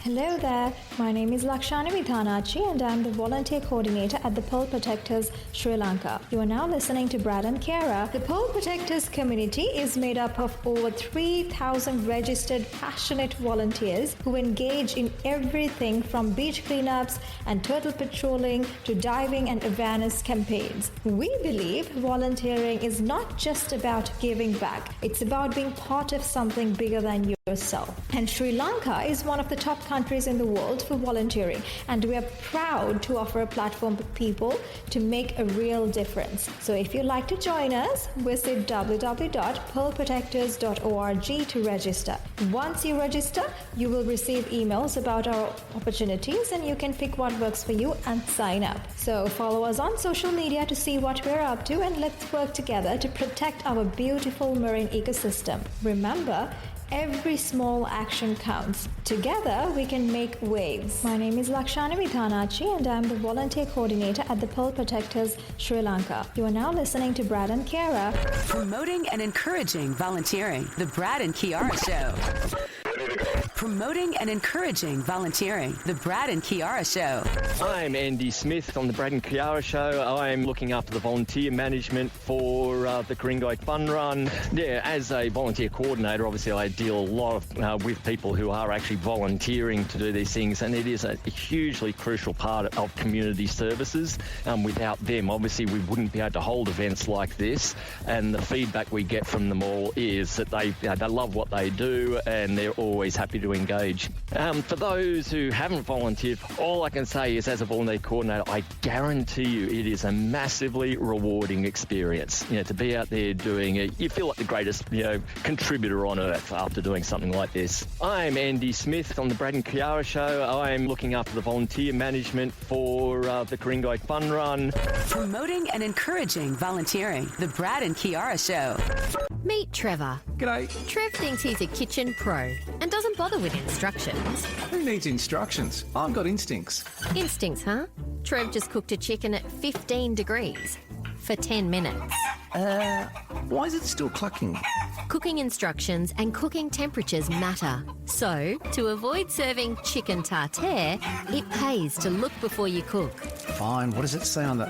Hello there. My name is Lakshani Vidhanachi and I'm the volunteer coordinator at the Pearl Protectors Sri Lanka. You are now listening to Brad and Kiara. The Pearl Protectors community is made up of over 3,000 registered passionate volunteers who engage in everything from beach cleanups and turtle patrolling to diving and awareness campaigns. We believe volunteering is not just about giving back. It's about being part of something bigger than yourself. And Sri Lanka is one of the top countries in the world for volunteering, and we are proud to offer a platform for people to make a real difference. So if you'd like to join us, visit www.pearlprotectors.org to register. Once you register, you will receive emails about our opportunities and you can pick what works for you and sign up. So follow us on social media to see what we're up to, and let's work together to protect our beautiful marine ecosystem. Remember, every small action counts. Together, we can make waves. My name is Lakshani Vidhanachi and I'm the volunteer coordinator at the Pearl Protectors Sri Lanka. You are now listening to Brad and Kiara. Promoting and encouraging volunteering. The Brad and Kiara Show. Promoting and encouraging volunteering. The Brad and Kiara Show. I'm Andy Smith on the Brad and Kiara Show. I'm looking after the volunteer management for the Karingai Fun Run. Yeah, as a volunteer coordinator, obviously I deal a lot with people who are actually volunteering to do these things, and it is a hugely crucial part of community services. Without them, obviously, we wouldn't be able to hold events like this, and the feedback we get from them all is that they love what they do and they're always happy to engage. For those who haven't volunteered, all I can say is, as a volunteer coordinator, I guarantee you it is a massively rewarding experience. To be out there doing it, you feel like the greatest, contributor on earth after doing something like this. I'm Andy Smith on the Brad and Kiara Show. I'm looking after the volunteer management for the Karingai Fun Run. Promoting and encouraging volunteering. The Brad and Kiara Show. Meet Trevor. G'day. Trev thinks he's a kitchen pro and doesn't bother with instructions. Who needs instructions? I've got instincts. Instincts, huh? Trev just cooked a chicken at 15 degrees for 10 minutes. Why is it still clucking? Cooking instructions and cooking temperatures matter. So, to avoid serving chicken tartare, it pays to look before you cook. Fine, what does it say on the...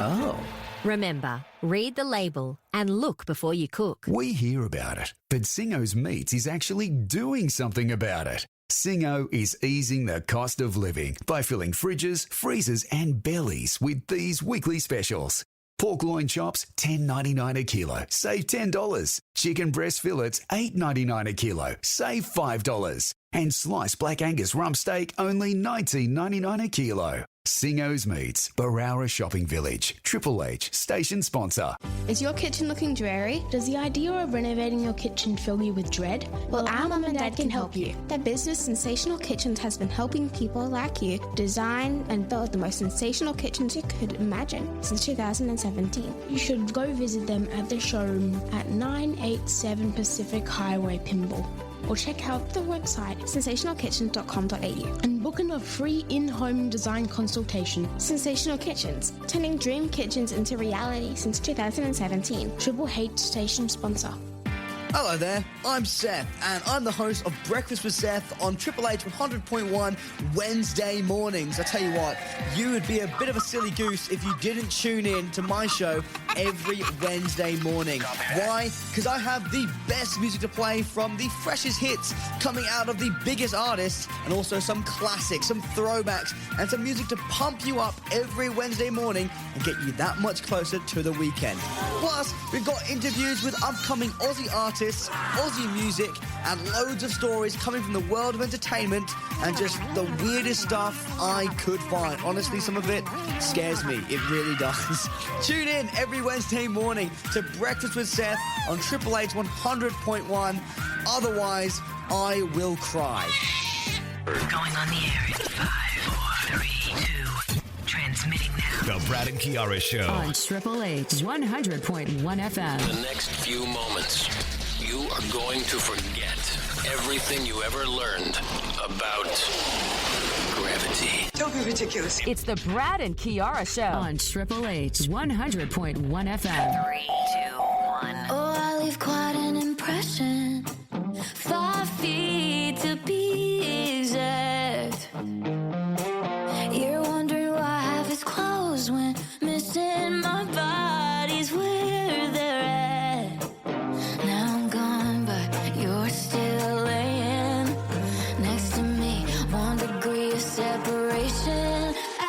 Oh. Remember, read the label and look before you cook. We hear about it, but Singo's Meats is actually doing something about it. Singo is easing the cost of living by filling fridges, freezers and bellies with these weekly specials. Pork loin chops, $10.99 a kilo, save $10. Chicken breast fillets, $8.99 a kilo, save $5. And sliced Black Angus rump steak, only $19.99 a kilo. Singo's Meats, Barara Shopping Village, Triple H, station sponsor. Is your kitchen looking dreary? Does the idea of renovating your kitchen fill you with dread? Well, our mum and dad can help you. Their business, Sensational Kitchens, has been helping people like you design and build the most sensational kitchens you could imagine since 2017. You should go visit them at the showroom at 987 Pacific Highway, Pymble. Or check out the website sensationalkitchens.com.au and book in a free in-home design consultation. Sensational Kitchens, turning dream kitchens into reality since 2017. Triple H station sponsor. Hello there, I'm Seth, and I'm the host of Breakfast with Seth on Triple H 100.1 Wednesday mornings. I tell you what, you would be a bit of a silly goose if you didn't tune in to my show every Wednesday morning. Why? Because I have the best music to play from the freshest hits coming out of the biggest artists, and also some classics, some throwbacks, and some music to pump you up every Wednesday morning and get you that much closer to the weekend. Plus, we've got interviews with upcoming Aussie artists, Aussie music, and loads of stories coming from the world of entertainment and just the weirdest stuff I could find. Honestly, some of it scares me. It really does. Tune in every Wednesday morning to Breakfast with Seth on Triple H 100.1. Otherwise, I will cry. Going on the air in 5, 4, 3, 2. Transmitting now. The Brad and Kiara Show. On Triple H 100.1 FM. The next few moments, you are going to forget everything you ever learned about gravity. Don't be ridiculous. It's the Brad and Kiara Show on Triple H 100.1 FM. 3, 2, 1. Oh, I leave quite an impression. 5 feet to be exact. You're wondering why half is closed when missing my body's where they're at. Now I'm gone, but you're still laying next to me. 1 degree of separation. I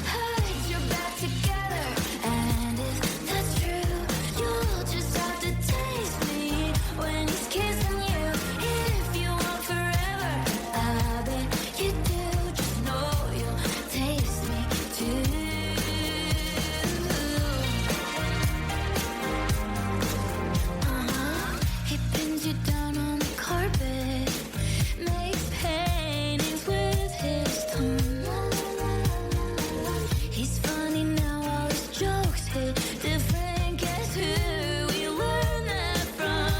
heard you're back together, and if that's true, you'll just have to taste me when he's kissing you. If you want forever, I bet you do. Just know you'll taste me too. He pins you down on the carpet, makes paintings with his tongue. He's funny now, all his jokes hit different. Guess who we learned that from?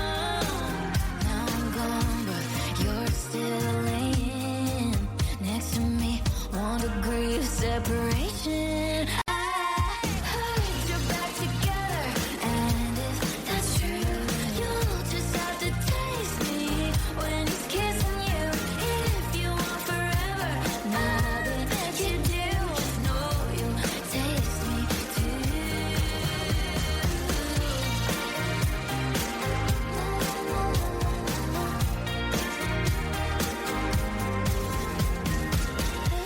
Now I'm gone, but you're still laying next to me. 1 degree of separation. I heard you're back together, and if that's true, you'll just have to taste me when he's kissing you. If you want forever, I bet you do. Just know you'll taste me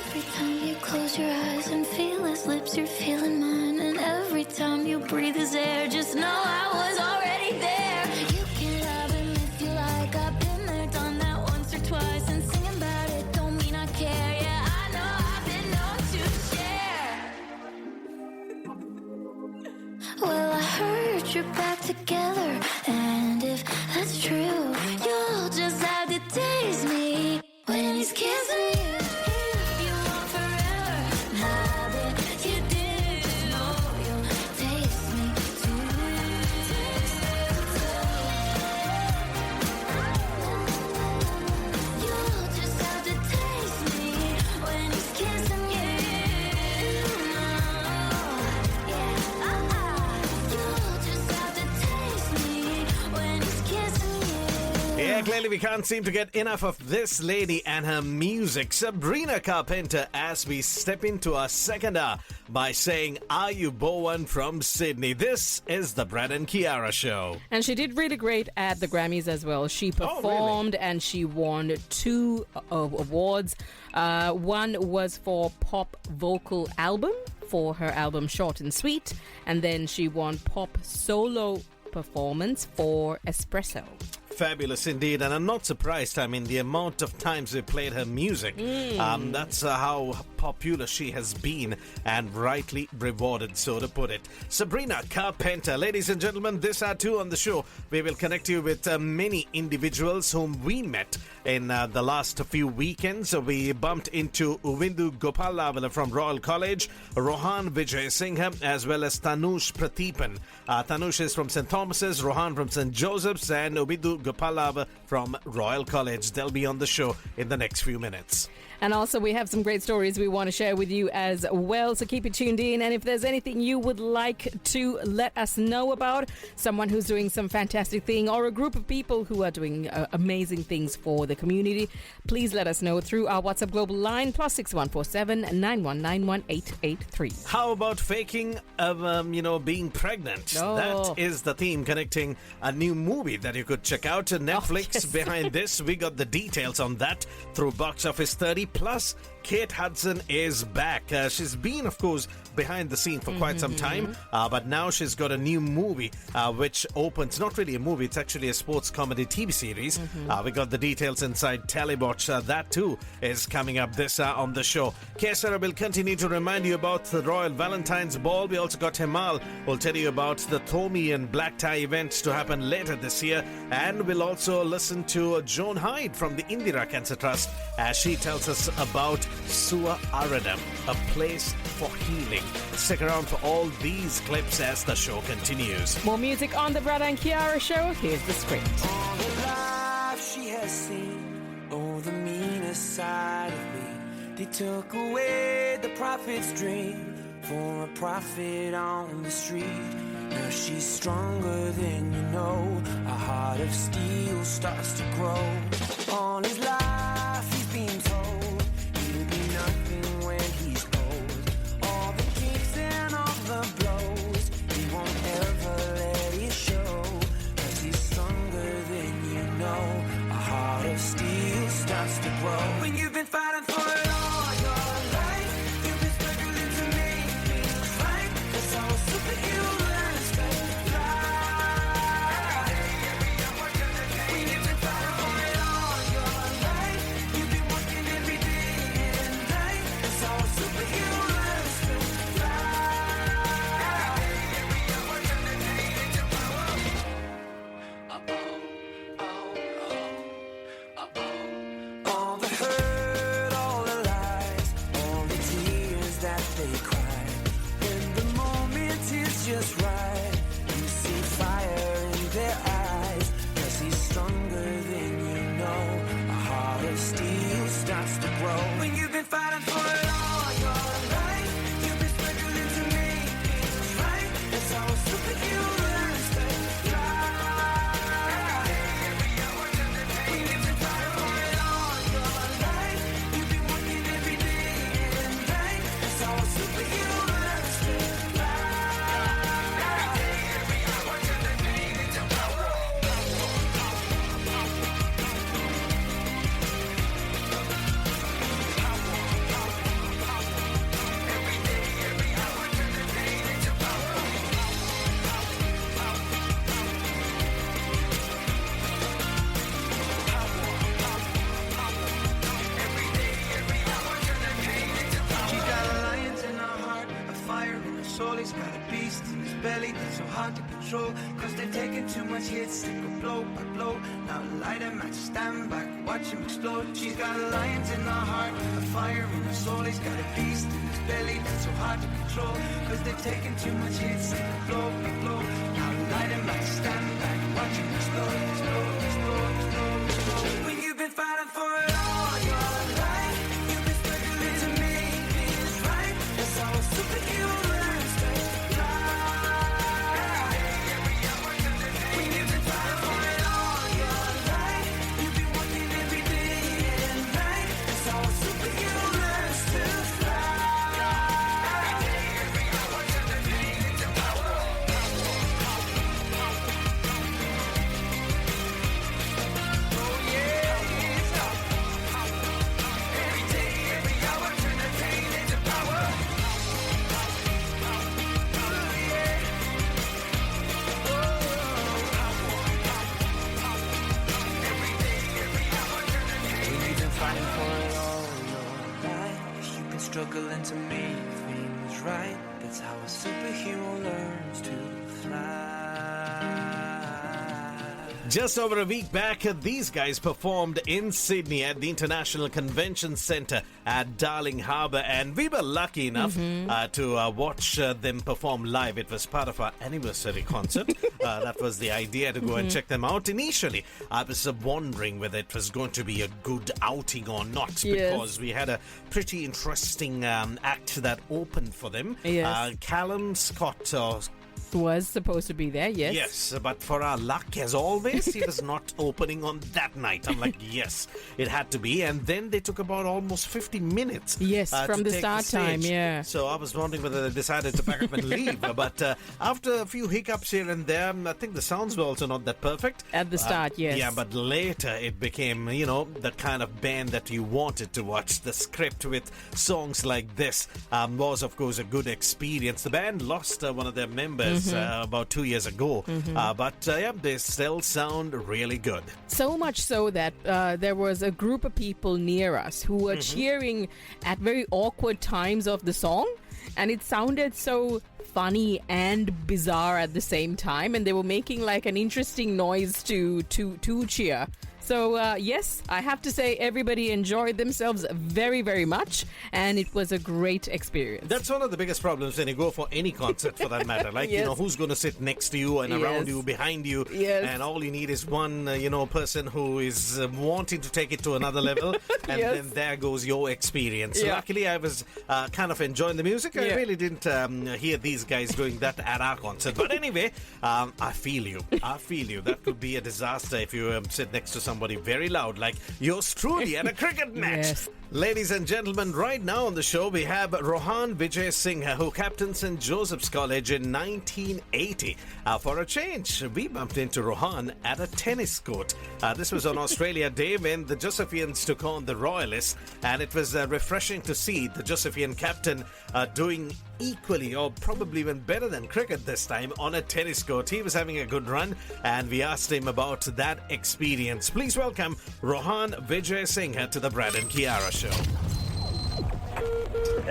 Every time you close your eyes and feel his lips, you're feeling mine. And every time you breathe his air, just know I was already there. You can love him if you like. I've been there, done that once or twice. And singing about it don't mean I care. Yeah, I know I've been known to share. Well, I heard you're back together, and if that's true, you'll just have to taste me when he's kissing you. If you want forever, I bet you do. Just know you'll taste me too. You'll just have to taste me when he's kissing you. You'll just have to taste me when he's kissing you. Yeah, clearly we can't seem to get enough of this lady and her music. Sabrina Carpenter, as we step into our second hour by saying, "Are you Bowen from Sydney?" This is the Brad and Kiara Show. And she did really great at the Grammys as well. She performed and she won 2 awards. One was for Pop Vocal Album for her album Short and Sweet. And then she won Pop Solo Performance for Espresso. Fabulous indeed, and I'm not surprised. I mean, the amount of times we played her music, that's how popular she has been, and rightly rewarded, so to put it. Sabrina Carpenter. Ladies and gentlemen, this hour too on the show, we will connect you with many individuals whom we met in the last few weekends. We bumped into Uvindu Gopalavala from Royal College, Rohan Vijay Singha, as well as Tanush Prateepan. Tanush is from St. Thomas's, Rohan from St. Joseph's, and Uvindu Gopalavala from Royal College. They'll be on the show in the next few minutes. And also, we have some great stories we want to share with you as well, so keep it tuned in. And if there's anything you would like to let us know about, someone who's doing some fantastic thing, or a group of people who are doing amazing things for the community, please let us know through our WhatsApp Global line, +6147 9191 883. How about faking, being pregnant? Oh. That is the theme connecting a new movie that you could check out. Netflix yes. behind this. We got the details on that through Box Office 30. Plus, Kate Hudson is back. She's been, of course, behind the scene for quite some time, but now she's got a new movie which opens, not really a movie, it's actually a sports comedy TV series. We got the details inside Telewatch. That too is coming up this on the show. Kiara will continue to remind you about the Royal Valentine's Ball. We also got Himal who'll tell you about the Thomi and Black Tie events to happen later this year. And we'll also listen to Joan Hyde from the Indira Cancer Trust as she tells us about Sua Aradam, a place for healing. Stick around for all these clips as the show continues. More music on the Brad and Kiara show. Here's the script. All the life she has seen, oh, the meanest side of me. They took away the prophet's dream for a prophet on the street. Now she's stronger than you know. A heart of steel starts to grow. All his life he's been told he'll be nothing when he's old. All the kicks and all the blows, he won't ever let it show. 'Cause he's stronger than you know. A heart of steel starts to grow. When you've been fighting for it all your life, you've been struggling to make things right. 'Cause all superhumans can fly. When you've been fighting for it all your life, you've been working every day and night. 'Cause all superhumans can all the hurt, all the lies, all the tears that they cry. When the moment is just right, you see fire in their eyes. 'Cause he's stronger than you know. A heart of steel starts to grow. When you've been fighting for it all your life, you've been struggling to make things right. That's how superhumans can fly. When you've been fighting for it all your life, you've been working every day and night. That's how superhumans can fly. She's got a lion in her heart, a fire in her soul. He's got a beast in his belly that's so hard to control. 'Cause they've taken too much hits, they go blow by blow. Now light him match, stand back, watch him explode. She's got a lion in her heart, a fire in her soul. He's got a beast in his belly that's so hard to control. 'Cause they've taken too much hits, they go blow by blow. Now light him match, stand back, watch him explode, explode, explode, explode, explode. When you've been fighting for it all your life, you've been struggling to make things right. That's how superhumans can fly. When you've been fighting for it all your life, you've been working every day and night. That's how superhumans can fly. Oh yeah. how a superhero learns to fly. Just over a week back, these guys performed in Sydney at the International Convention Centre at Darling Harbour, and we were lucky enough to watch them perform live. It was part of our anniversary concert. That was the idea, to go and check them out. Initially, I was wondering whether it was going to be a good outing or not, because we had a pretty interesting act that opened for them. Yes. Callum Scott was supposed to be there, yes. Yes, but for our luck, as always, he was not opening on that night. I'm like, yes, it had to be. And then they took about almost 50 minutes. Yes, from to the take start time, stage. yeah. So I was wondering whether they decided to pack up and leave. But after a few hiccups here and there, I think the sounds were also not that perfect. At the start, yes. Yeah, but later it became, you know, the kind of band that you wanted to watch. The script with songs like this was, of course, a good experience. The band lost one of their members about 2 years ago, but they still sound really good. So much so that there was a group of people near us who were cheering at very awkward times of the song, and it sounded so funny and bizarre at the same time, and they were making like an interesting noise to cheer. So, yes, I have to say everybody enjoyed themselves very, very much, and it was a great experience. That's one of the biggest problems when you go for any concert, for that matter. Like, you know, who's going to sit next to you and around you, behind you, and all you need is one, person who is wanting to take it to another level, and then there goes your experience. Luckily, I was kind of enjoying the music. I really didn't hear these guys doing that at our concert. But anyway, I feel you. That could be a disaster if you sit next to somebody very loud, like yours truly at a cricket match. Yes. Ladies and gentlemen, right now on the show we have Rohan Vijay Singh, who captained St. Joseph's College in 1980. For a change, we bumped into Rohan at a tennis court. This was on Australia Day when the Josephians took on the Royalists, and it was refreshing to see the Josephian captain doing equally or probably even better than cricket this time on a tennis court. He was having a good run, and we asked him about that experience. Please welcome Rohan Vijay Singh to the Brad and Kiara Show.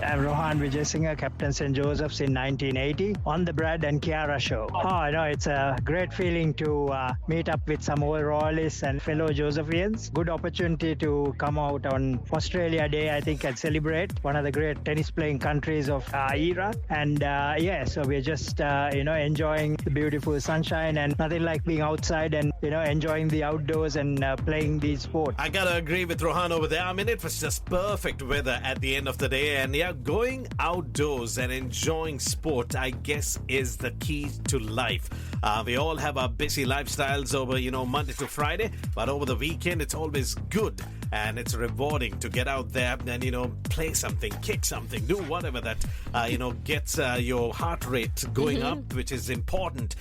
I'm Rohan Vijay Singh, captain St. Joseph's in 1980 on the Brad and Kiara Show. Oh, no, it's a great feeling to meet up with some old Royalists and fellow Josephians. Good opportunity to come out on Australia Day, I think, and celebrate one of the great tennis playing countries of our era. And so we're just, enjoying the beautiful sunshine, and nothing like being outside and, enjoying the outdoors and playing these sports. I gotta agree with Rohan over there. I mean, it was just perfect weather at the end of the day, and going outdoors and enjoying sport, I guess, is the key to life. We all have our busy lifestyles over, Monday to Friday, but over the weekend, it's always good and it's rewarding to get out there and, play something, kick something, do whatever that, gets your heart rate going up, which is important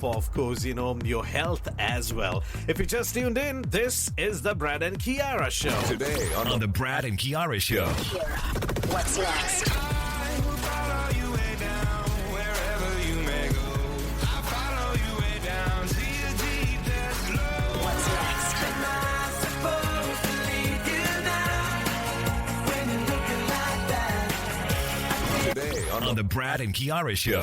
for, of course, your health as well. If you just tuned in, this is the Brad and Kiara Show. Today on the Brad and Kiara Show. What's next? Today on the Brad and Kiara Show.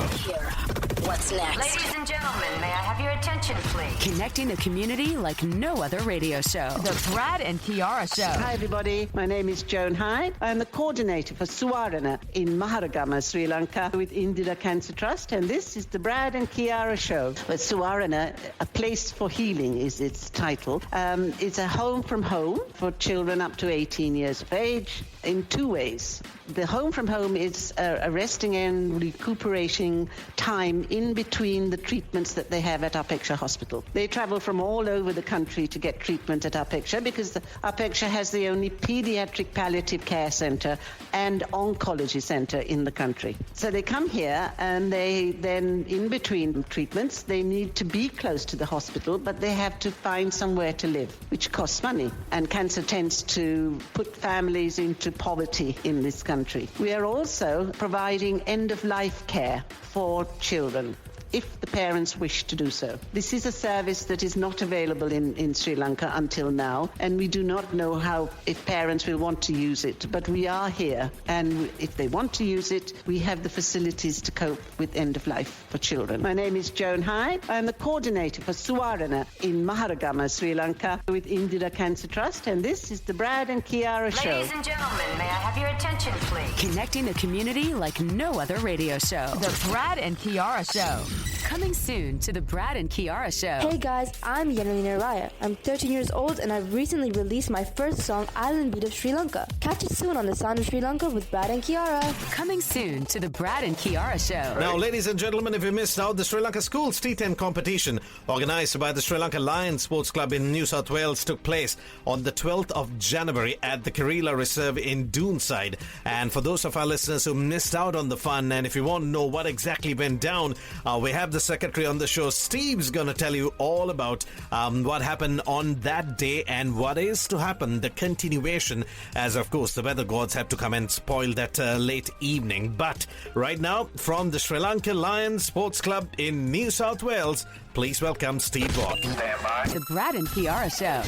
What's next? Ladies and gentlemen, may I have your attention, please? Connecting the community like no other radio show. The Brad and Kiara Show. Hi, everybody. My name is Joan Hyde. I'm the coordinator for Suwarna in Maharagama, Sri Lanka, with Indira Cancer Trust. And this is the Brad and Kiara Show. But Suwarna, A Place for Healing is its title. It's a home from home for children up to 18 years of age in two ways. The home from home is a resting and recuperating time in between the treatments that they have at Apeksha Hospital. They travel from all over the country to get treatment at Apeksha because Apeksha has the only pediatric palliative care center and oncology center in the country. So they come here and they then, in between treatments, they need to be close to the hospital, but they have to find somewhere to live, which costs money. And cancer tends to put families into poverty in this country. We are also providing end-of-life care for children. if the parents wish to do so. This is a service that is not available in Sri Lanka until now, and we do not know how if parents will want to use it, but we are here, and if they want to use it, we have the facilities to cope with end of life for children. My name is Joan Hyde. I'm the coordinator for Suwarna in Maharagama, Sri Lanka, with Indira Cancer Trust, and this is the Brad and Kiara Show. Ladies and gentlemen, may I have your attention, please? Connecting the community like no other radio show. The Brad and Kiara Show. Coming soon to the Brad and Kiara Show. Hey guys, I'm Yanalina Raya. I'm 13 years old and I've recently released my first song, Island Beat of Sri Lanka. Catch it soon on the Sound of Sri Lanka with Brad and Kiara. Coming soon to the Brad and Kiara Show. Now, ladies and gentlemen, if you missed out, the Sri Lanka Schools T10 competition organised by the Sri Lanka Lions Sports Club in New South Wales took place on the 12th of January at the Karela Reserve in Doonside. And for those of our listeners who missed out on the fun, and if you want to know what exactly went down, we have the secretary on the show. Steve's going to tell you all about what happened on that day and what is to happen, the continuation, as of course the weather gods had to come and spoil that late evening. But right now, from the Sri Lanka Lions Sports Club in New South Wales, please welcome Steve Watt. The Brad and Kiara Show.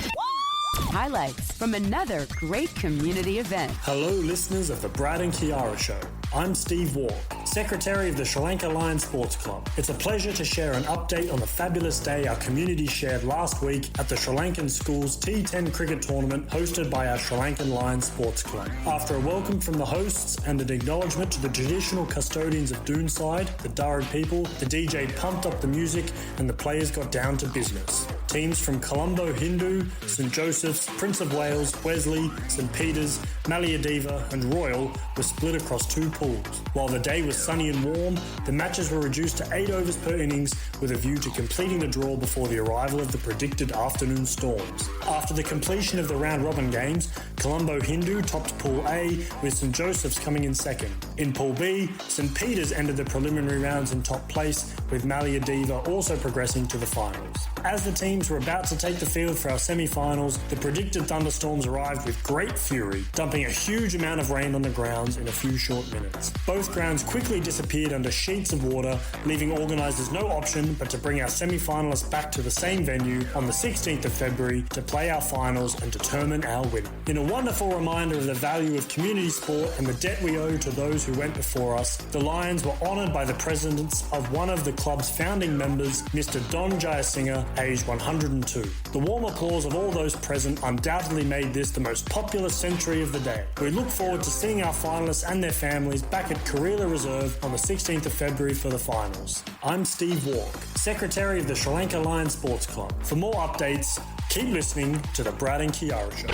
Highlights from another great community event. Hello, listeners of the Brad and Kiara Show. I'm Steve Walk, Secretary of the Sri Lanka Lions Sports Club. It's a pleasure to share an update on the fabulous day our community shared last week at the Sri Lankan Schools T10 cricket tournament hosted by our Sri Lankan Lions Sports Club. After a welcome from the hosts and an acknowledgement to the traditional custodians of Doonside, the Darug people, the DJ pumped up the music and the players got down to business. Teams from Colombo Hindu, St Joseph's, Prince of Wales, Wesley, St Peter's, Malayadeva and Royal were split across two pools. While the day was sunny and warm, the matches were reduced to 8 overs per innings with a view to completing the draw before the arrival of the predicted afternoon storms. After the completion of the round-robin games, Colombo Hindu topped Pool A with St Joseph's coming in second. In Pool B, St Peter's ended the preliminary rounds in top place with Malayadeva also progressing to the finals. As the teams were about to take the field for our semi-finals, the predicted thunderstorms arrived with great fury, dumping a huge amount of rain on the grounds in a few short minutes. Both grounds quickly disappeared under sheets of water, leaving organisers no option but to bring our semi-finalists back to the same venue on the 16th of February to play our finals and determine our winner. In a wonderful reminder of the value of community sport and the debt we owe to those who went before us, the Lions were honoured by the presence of one of the club's founding members, Mr. Don Jayasinghe, aged 102. The warm applause of all those present undoubtedly made this the most popular century of the day. We look forward to seeing our finalists and their families back at Karela Reserve on the 16th of February for the finals. I'm Steve Walk, Secretary of the Sri Lanka Lions Sports Club. For more updates, keep listening to the Brad and Kiara Show.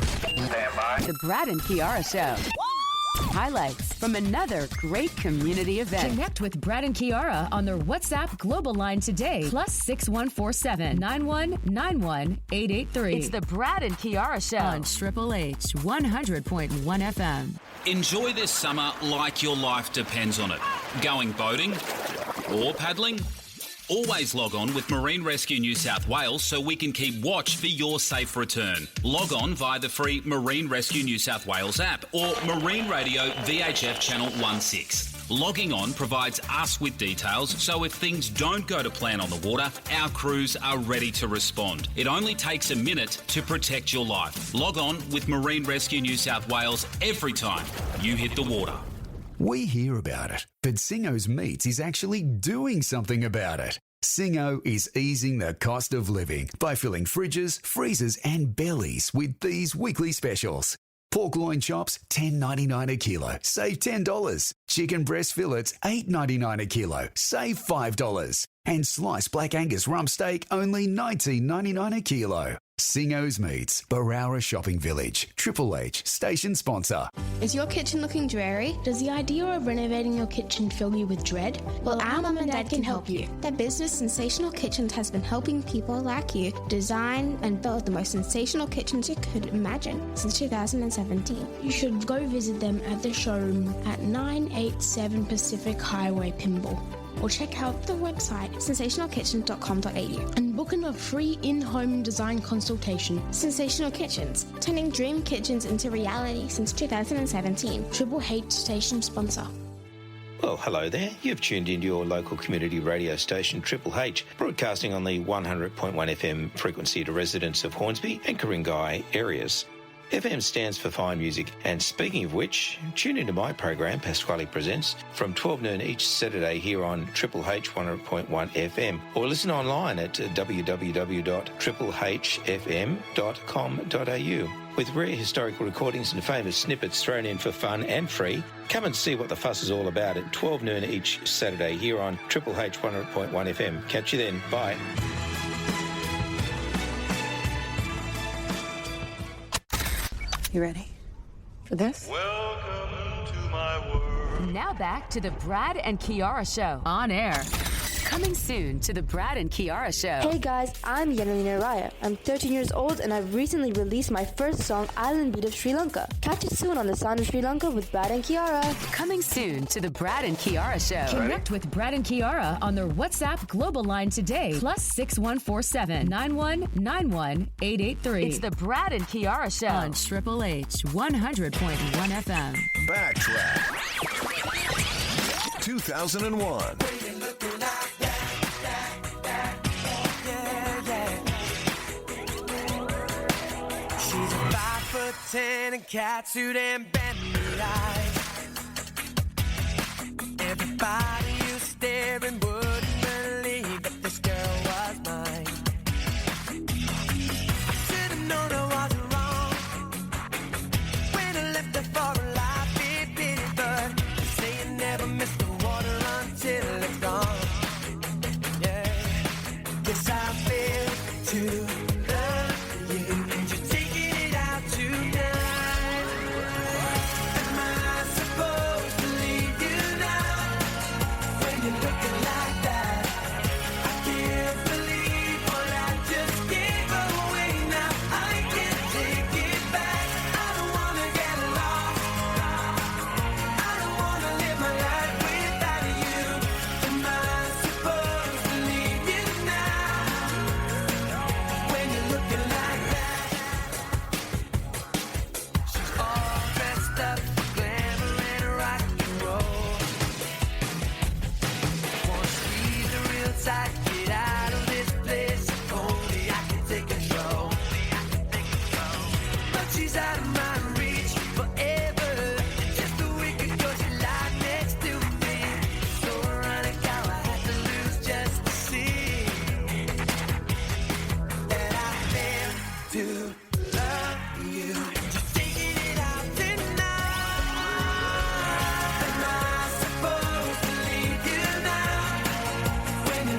The Brad and Kiara Show. Highlights from another great community event. Connect with Brad and Kiara on their WhatsApp global line today. +6147 9191 883. It's the Brad and Kiara Show on Triple H 100.1 FM. Enjoy this summer like your life depends on it. Going boating or paddling? Always log on with Marine Rescue New South Wales so we can keep watch for your safe return. Log on via the free Marine Rescue New South Wales app or Marine Radio VHF Channel 16. Logging on provides us with details so if things don't go to plan on the water, our crews are ready to respond. It only takes a minute to protect your life. Log on with Marine Rescue New South Wales every time you hit the water. We hear about it, but Singo's Meats is actually doing something about it. Singo is easing the cost of living by filling fridges, freezers and bellies with these weekly specials. Pork loin chops, $10.99 a kilo, save $10. Chicken breast fillets, $8.99 a kilo, save $5. And sliced Black Angus rump steak, only $19.99 a kilo. Singo's Meats, Barara Shopping Village, Triple H, station sponsor. Is your kitchen looking dreary? Does the idea of renovating your kitchen fill you with dread? Well, our mum and dad can help you. Their business, Sensational Kitchens, has been helping people like you design and build the most sensational kitchens you could imagine since 2017. You should go visit them at the showroom at 987 Pacific Highway, Pymble. Or check out the website sensationalkitchen.com.au and book in a free in-home design consultation. Sensational Kitchens, turning dream kitchens into reality since 2017. Triple H station sponsor. Well, hello there. You've tuned into your local community radio station, Triple H, broadcasting on the 100.1 FM frequency to residents of Hornsby and Ku-ring-gai areas. FM stands for fine music, and speaking of which, tune into my program, Pasquale Presents, from 12 noon each Saturday here on Triple H 100.1 FM, or listen online at www.triplehfm.com.au. With rare historical recordings and famous snippets thrown in for fun and free, come and see what the fuss is all about at 12 noon each Saturday here on Triple H 100.1 FM. Catch you then. Bye. You ready for this? Now back to the Brad and Kiara Show. On air. Coming soon to the Brad and Kiara Show. Hey guys, I'm Yanalina Raya. I'm 13 years old and I've recently released my first song, Island Beat of Sri Lanka. Catch it soon on the Sound of Sri Lanka with Brad and Kiara. Coming soon to the Brad and Kiara Show. Connect with Brad and Kiara on their WhatsApp global line today. +6147 9191 883. It's the Brad and Kiara Show on Triple H 100.1 FM. Backtrack. 2001. She's a 5'10" and catsuit and bendy eyes. Everybody you staring wouldn't believe that this girl was mine. I should have known I was wrong when I left her for a life it pity, but they say you never miss the water until it's gone. Yeah, guess I feel too.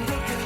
Looking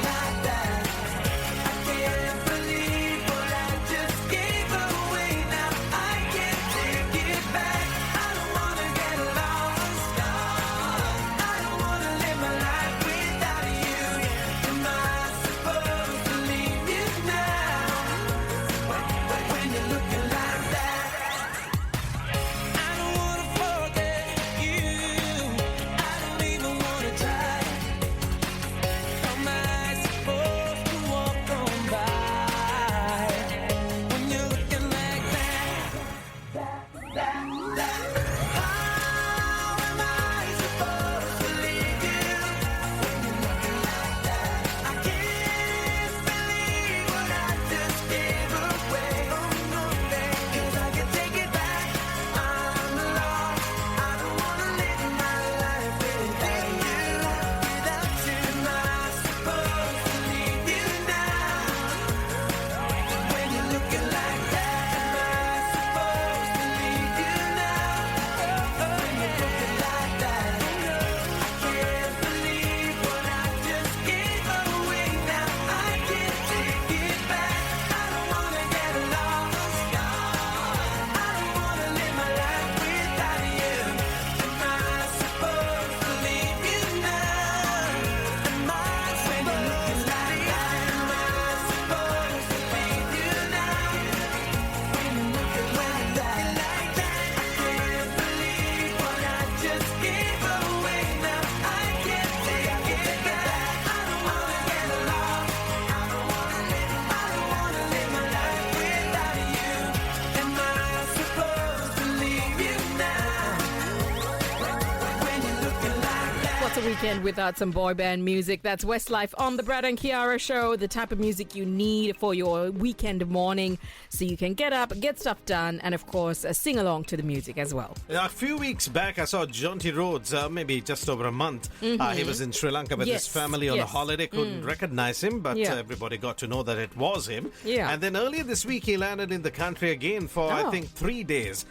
weekend without some boy band music. That's Westlife on the Brad and Kiara show, the type of music you need for your weekend morning so you can get up, get stuff done, and of course, sing along to the music as well. A few weeks back, I saw Jonty Rhodes, maybe just over a month. He was in Sri Lanka with his family on a holiday. Couldn't recognize him, but everybody got to know that it was him. Yeah. And then earlier this week, he landed in the country again for, I think, 3 days.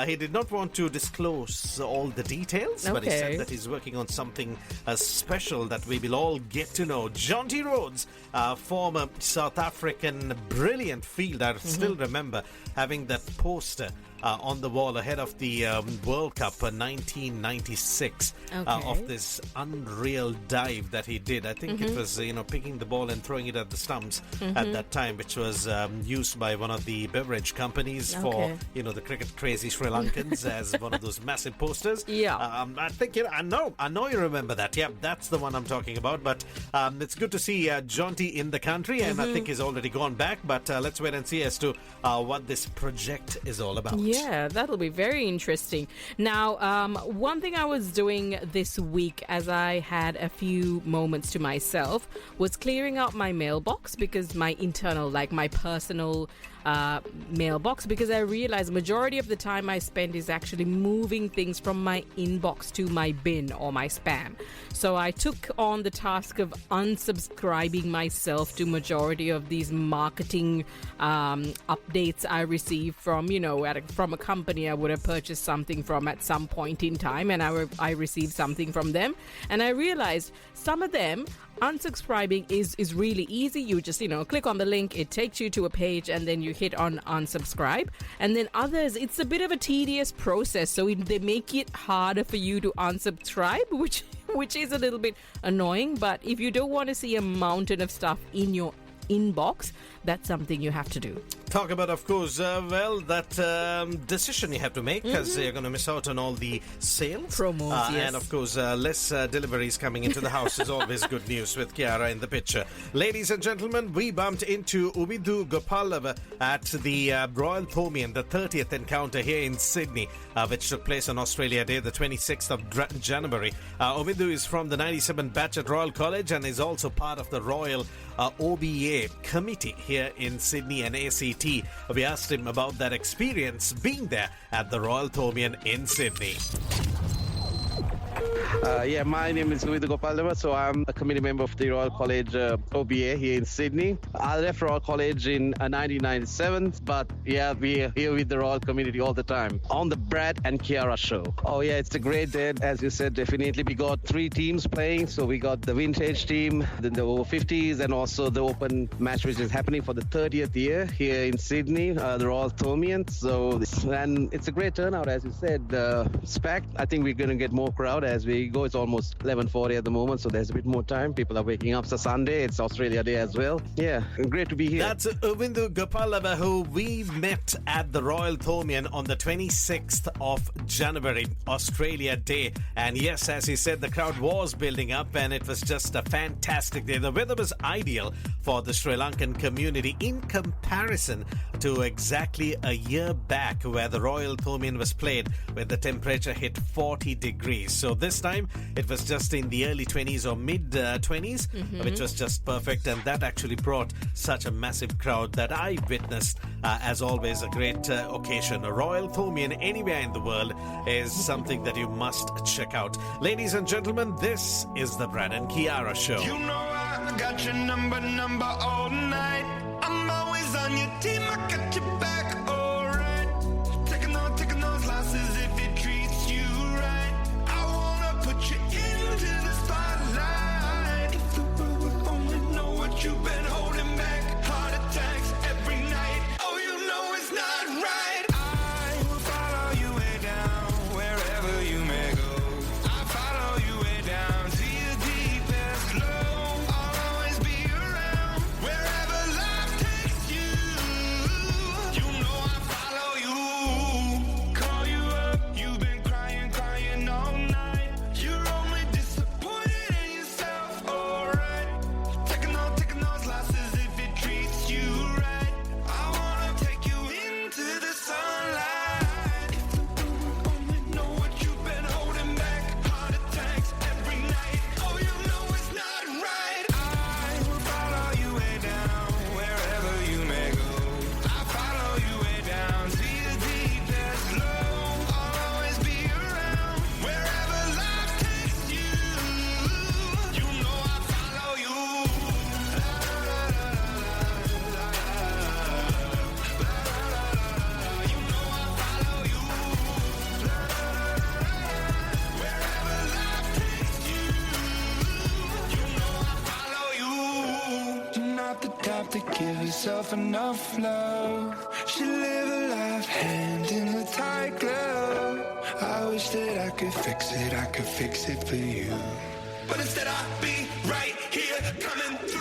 He did not want to disclose all the details, but he said that he's working on something special that we will all get to know. Jonty Rhodes, former South African brilliant field. I still remember having that poster on the wall ahead of the World Cup 1996 of this unreal dive that he did. I think it was, picking the ball and throwing it at the stumps at that time, which was used by one of the beverage companies for, the cricket crazy Sri Lankans as one of those massive posters. Yeah. I think, I know you remember that. Yeah, that's the one I'm talking about. But it's good to see Jonty in the country, and I think he's already gone back. But let's wait and see as to what this project is all about. Yeah, that'll be very interesting. Now, one thing I was doing this week as I had a few moments to myself was clearing out my mailbox, because my internal, like my personal mailbox, because I realized majority of the time I spend is actually moving things from my inbox to my bin or my spam. So I took on the task of unsubscribing myself to majority of these marketing updates I receive from, from a company I would have purchased something from at some point in time, and I received something from them, and I realized some of them unsubscribing is really easy. You just click on the link, it takes you to a page, and then you hit on unsubscribe. And then others, it's a bit of a tedious process, so they make it harder for you to unsubscribe, which is a little bit annoying. But if you don't want to see a mountain of stuff in your inbox, that's something you have to do. Talk about, of course, that decision you have to make, because you're going to miss out on all the sales. Promos, yes. And, of course, less deliveries coming into the house is always good news with Kiara in the picture. Ladies and gentlemen, we bumped into Umidu Gopalava at the Royal Thomian, the 30th encounter here in Sydney, which took place on Australia Day, the 26th of January. Umidu is from the 97 batch at Royal College and is also part of the Royal OBA committee here in Sydney and ACT. We asked him about that experience being there at the Royal Thomian in Sydney. My name is Umidu Gopalava, so I'm a committee member of the Royal College OBA here in Sydney. I left Royal College in 1997, but we're here with the Royal community all the time on the Brad and Kiara show. Oh yeah, it's a great day, as you said, definitely. We got 3 teams playing, so we got the vintage team, then the over 50s, and also the open match, which is happening for the 30th year here in Sydney, the Royal Thomian. And it's a great turnout, as you said. It's packed. I think we're going to get more crowd as we go. It's almost 11:40 at the moment, so there's a bit more time. People are waking up. It's Sunday. It's Australia Day as well. Yeah, great to be here. That's Uvindu Gopalava, who we met at the Royal Thomian on the 26th of January, Australia Day. And yes, as he said, the crowd was building up, and it was just a fantastic day. The weather was ideal for the Sri Lankan community in comparison to exactly a year back, where the Royal Thomian was played, where the temperature hit 40 degrees. So this time it was just in the early 20s or mid 20s, which was just perfect, and that actually brought such a massive crowd that I witnessed. As always, a great occasion. A Royal Thomian anywhere in the world is something that you must check out. Ladies and gentlemen, this is the Brad and Kiara show. You know I got your number all night. I'm always on your team, I got your back, alright. Taking those losses if it treats you right. I wanna put you into the spotlight. If the world would only know what you've been holding back. Heart attacks every night. Oh, you know it's not right. I will follow you way down, wherever you may go. I follow you way down to your deepest low. I'll always be around, wherever life takes you. You know I follow you. Call you up, you've been crying all night. You're only disappointed in yourself, alright. Taking those losses. not the type to give herself enough love. She live a life hand in a tight glove. I wish that I could fix it for you. But instead I'll be right here coming through.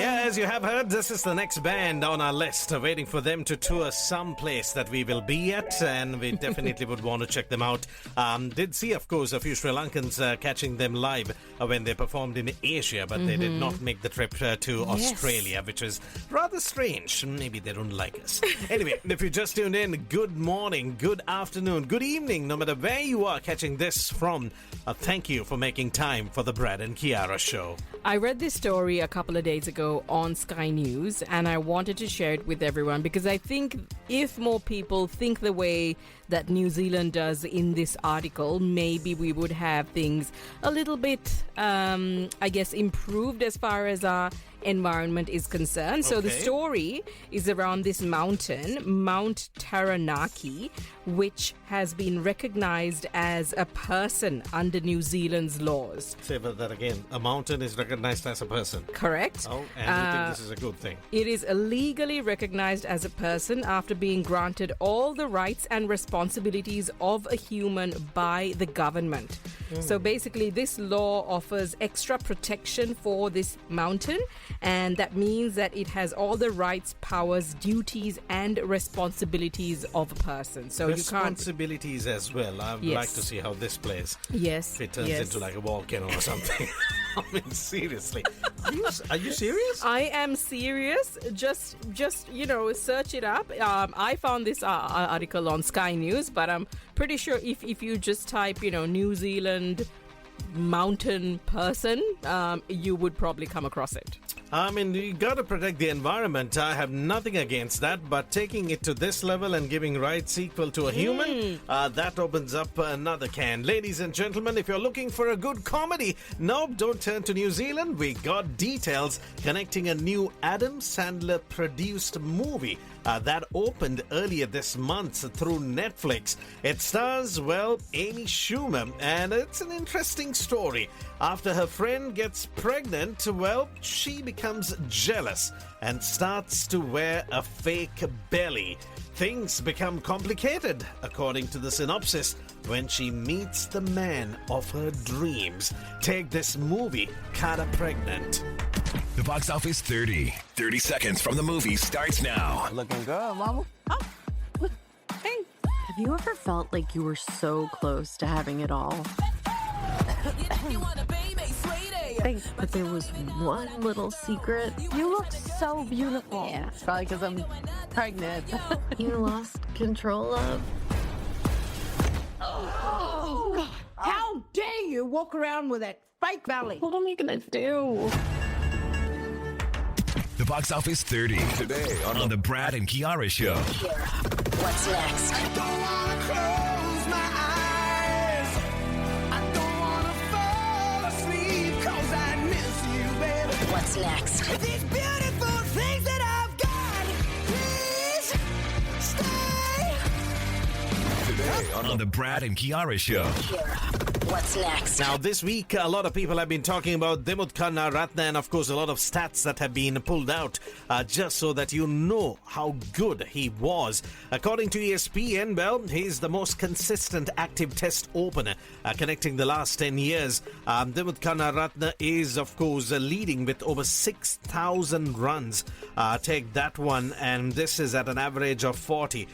As you have heard, this is the next band on our list, waiting for them to tour some place that we will be at, and we definitely would want to check them out. Did see, of course, a few Sri Lankans catching them live when they performed in Asia, but they did not make the trip to Australia, which is rather strange. Maybe they don't like us. Anyway, if you just tuned in, good morning, good afternoon, good evening, no matter where you are catching this from. Thank you for making time for the Brad and Kiara show. I read this story a couple of days ago on Sky News, and I wanted to share it with everyone because I think if more people think the way that New Zealand does in this article, maybe we would have things a little bit, I guess, improved as far as our environment is concerned. So the story is around this mountain, Mount Taranaki, which has been recognized as a person under New Zealand's laws. Say that again. A mountain is recognized as a person. Correct. Oh, and you think this is a good thing? It is legally recognized as a person after being granted all the rights and responsibilities of a human by the government. So basically, this law offers extra protection for this mountain, and that means that it has all the rights, powers, duties, and responsibilities of a person. So you can't. Responsibilities as well. I would like to see how this plays. Yes. If it turns into like a volcano or something. I mean, seriously. Are you serious? I am serious. Just search it up. I found this article on Sky News, but I'm pretty sure if you just type, New Zealand mountain person, you would probably come across it. I mean, you got to protect the environment. I have nothing against that, but taking it to this level and giving rights equal to a human, that opens up another can. Ladies and gentlemen, if you're looking for a good comedy, nope, don't turn to New Zealand. We got details connecting a new Adam Sandler produced movie that opened earlier this month through Netflix. It stars, Amy Schumer, and it's an interesting story. After her friend gets pregnant, she becomes jealous and starts to wear a fake belly. Things become complicated, according to the synopsis, when she meets the man of her dreams. Take this movie, Kinda Pregnant. The box office 30 seconds from the movie starts now. Looking good, mama. Oh, hey. Have you ever felt like you were so close to having it all? But there was one little secret. You look so beautiful. Yeah, it's probably because I'm pregnant. You lost control of. Oh, how dare you walk around with that fake belly? What am I gonna do? The box office 30 today on the Brad and Kiara show. What's next? I don't wanna close my eyes. I don't wanna fall asleep 'cause I miss you, baby. What's next? These beautiful things that I've got, please stay. Today on the Brad and Kiara show. What's next? Now, this week, a lot of people have been talking about Dimut Ratna, and of course, a lot of stats that have been pulled out just so that you know how good he was. According to ESPN, he's the most consistent active test opener, connecting the last 10 years. Dimut Ratna is, of course, leading with over 6,000 runs. Take that one, and this is at an average of 40,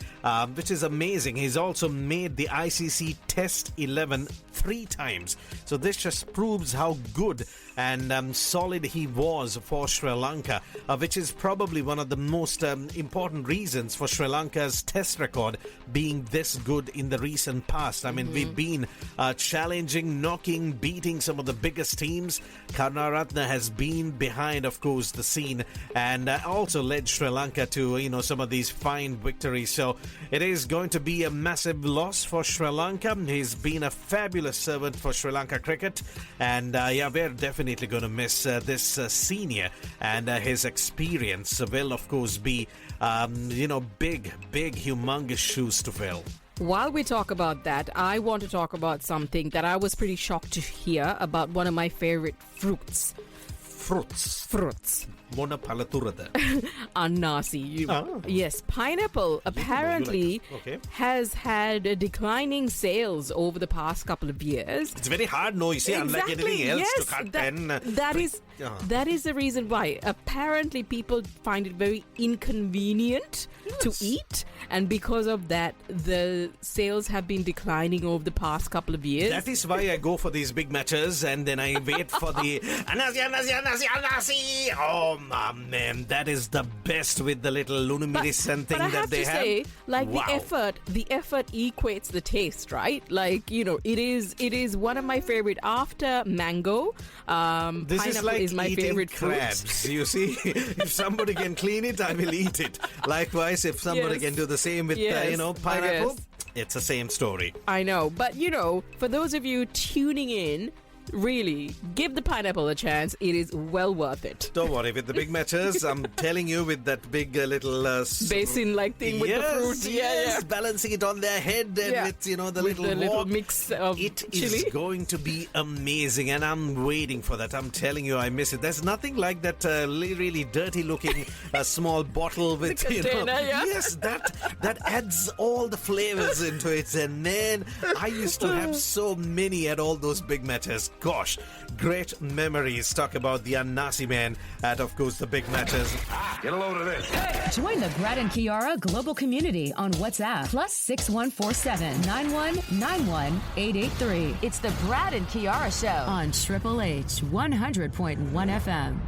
which is amazing. He's also made the ICC Test 11 3 times. So this just proves how good and solid he was for Sri Lanka, which is probably one of the most important reasons for Sri Lanka's test record being this good in the recent past. I mean, we've been challenging, knocking, beating some of the biggest teams. Karunaratne has been behind, of course, the scene and also led Sri Lanka to, some of these fine victories. So it is going to be a massive loss for Sri Lanka. He's been a fabulous servant for Sri Lanka cricket. And we're definitely going to miss this senior, and his experience will, of course, be, big, humongous shoes to fill. While we talk about that, I want to talk about something that I was pretty shocked to hear about one of my favorite fruits. Fruits. Mona palaturada. Annasi. Yes, pineapple apparently has had declining sales over the past couple of years. It's very hard, no, you see, unlike anything else to cut that is the reason why. Apparently people find it very inconvenient to eat, and because of that, the sales have been declining over the past couple of years. That is why I go for these big matches, and then I wait for the Annasi. Oh, man, that is the best with the little luminescent thing that they have. But I have to say, like, wow. the effort equates the taste, right? Like, it is one of my favorite after mango. This pineapple is like is my eating favorite crabs. fruit. You see, if somebody can clean it, I will eat it. Likewise, if somebody can do the same with pineapple, it's the same story. I know, but for those of you tuning in, really, give the pineapple a chance. It is well worth it. Don't worry, with the big matches, I'm telling you, with that big little basin-like thing with the fruit. Yes, balancing it on their head and with, the little mix of It chili. is going to be amazing, and I'm waiting for that. I'm telling you, I miss it. There's nothing like that really dirty-looking small bottle with, container, Yes, that adds all the flavors into it. And man, I used to have so many at all those big matches. Gosh, great memories. Talk about the Annasi man at, of course, the big matches. Get a load of this. Join the Brad and Kiara global community on WhatsApp. +6147 9191 883. It's the Brad and Kiara Show on Triple H 100.1 FM.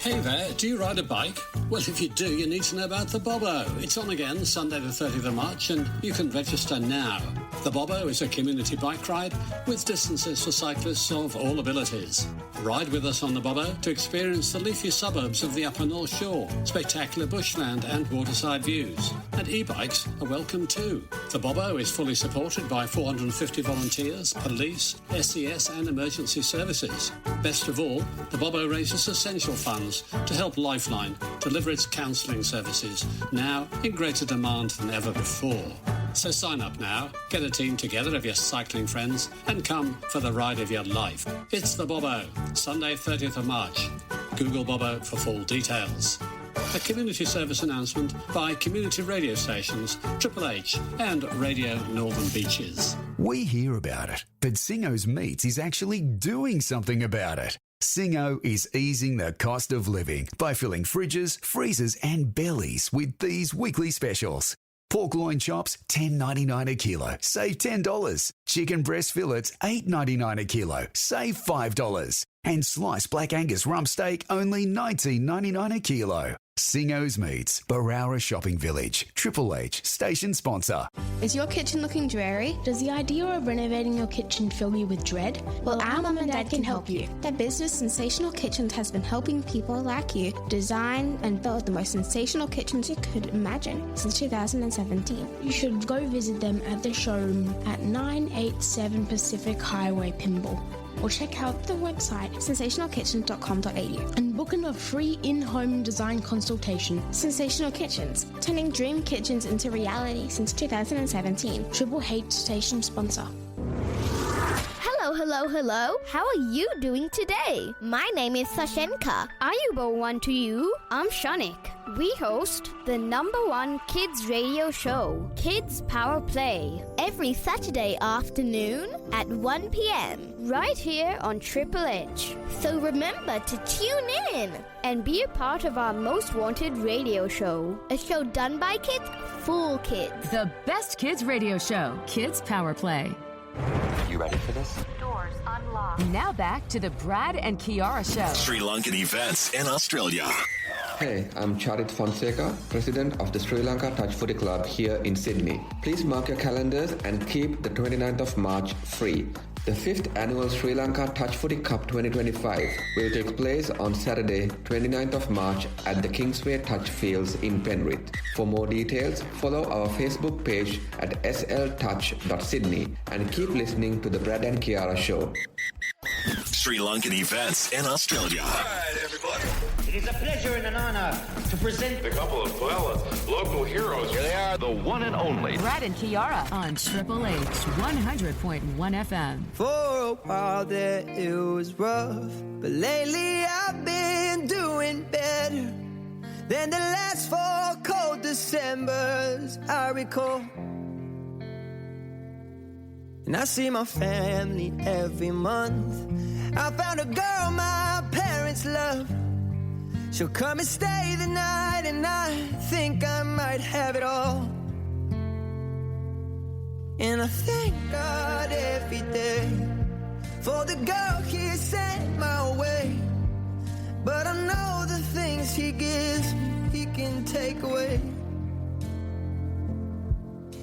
Hey there, do you ride a bike? Well, if you do, you need to know about the Bobo. It's on again Sunday the 30th of March, and you can register now. The Bobo is a community bike ride with distances for cyclists of all abilities. Ride with us on the Bobo to experience the leafy suburbs of the Upper North Shore, spectacular bushland and waterside views. And e-bikes are welcome too. The Bobo is fully supported by 450 volunteers, police, SES and emergency services. Best of all, the Bobo raises essential funds to help Lifeline deliver its counselling services, now in greater demand than ever before. So sign up now, get a team together of your cycling friends, and come for the ride of your life. It's the Bobo, Sunday 30th of March. Google Bobo for full details. A community service announcement by community radio stations, Triple H and Radio Northern Beaches. We hear about it, but Singo's Meats is actually doing something about it. Singo is easing the cost of living by filling fridges, freezers and bellies with these weekly specials. Pork loin chops, $10.99 a kilo, save $10. Chicken breast fillets, $8.99 a kilo, save $5. And sliced Black Angus rump steak, only $19.99 a kilo. Singo's Meats, Barara Shopping Village, Triple H, station sponsor. Is your kitchen looking dreary? Does the idea of renovating your kitchen fill you with dread? Well, our mum and dad can help you. Their business, Sensational Kitchens, has been helping people like you design and build the most sensational kitchens you could imagine since 2017. You should go visit them at the showroom at 987 Pacific Highway, Pymble. Or check out the website sensationalkitchen.com.au and book in a free in-home design consultation. Sensational Kitchens, turning dream kitchens into reality since 2017. Triple H station sponsor. Hello, Hello. How are you doing today? My name is Sashenka. Ayubo one to you. I'm Shanik. We host the #1 kids radio show, Kids Power Play, every Saturday afternoon at 1 p.m. right here on Triple H. So remember to tune in and be a part of our most wanted radio show, a show done by kids for kids. The best kids radio show, Kids Power Play. You ready for this? Doors unlocked. Now back to the Brad and Kiara show. Sri Lankan events in Australia. Hey, I'm Charit Fonseca, president of the Sri Lanka Touch Footy Club here in Sydney. Please mark your calendars and keep the 29th of March free. The 5th annual Sri Lanka Touch Footy Cup 2025 will take place on Saturday, 29th of March at the Kingsway Touch Fields in Penrith. For more details, follow our Facebook page at sltouch.sydney and keep listening to the Brad and Kiara show. Sri Lankan events in Australia. All right, everybody. It is a pleasure and an honor to present a couple of local heroes. Here they are, the one and only Brad and Kiara on Triple H 100.1 FM. For a while there it was rough, but lately I've been doing better than the last 4 cold Decembers I recall. And I see my family every month. I found a girl my parents love. She'll come and stay the night, and I think I might have it all. And I thank God every day for the girl He sent my way. But I know the things He gives me, He can take away.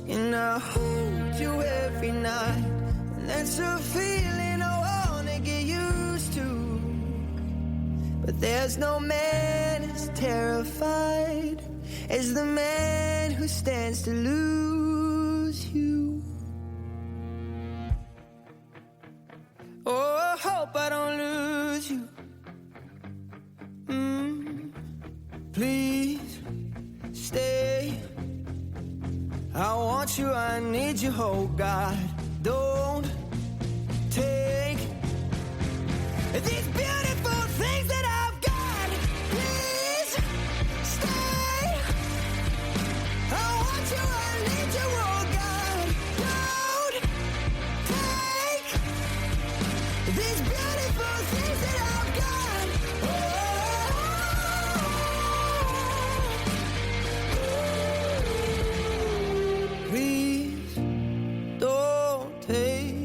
And I hold you every night, and that's a feeling I wanna get used to. But there's no man as terrified as the man who stands to lose you. Oh, I hope I don't lose you. Please stay. I want you, I need you, oh God. Don't take these beautiful things that I've got. Please stay. I want you, I need you, oh God. Don't take these beautiful things that I've got. Please don't take.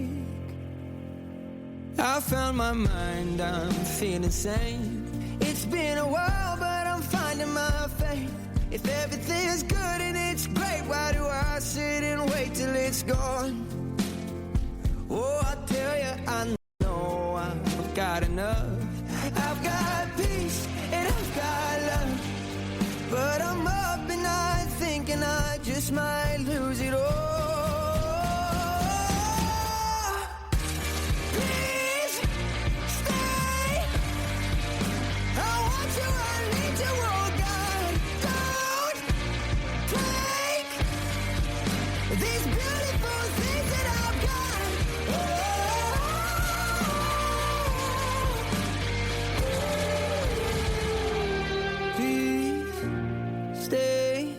I found my mind, I'm feeling sane. It's been a while, but I'm finding my faith. If everything's good and it's great, why do I sit and wait till it's gone? Oh, I tell you, I know I've got enough. I've got peace and I've got love. But I'm up and I'm thinking I just might lose it all. Please stay. I want you, I need you, oh God. Don't take these beautiful things that I've got. Please stay.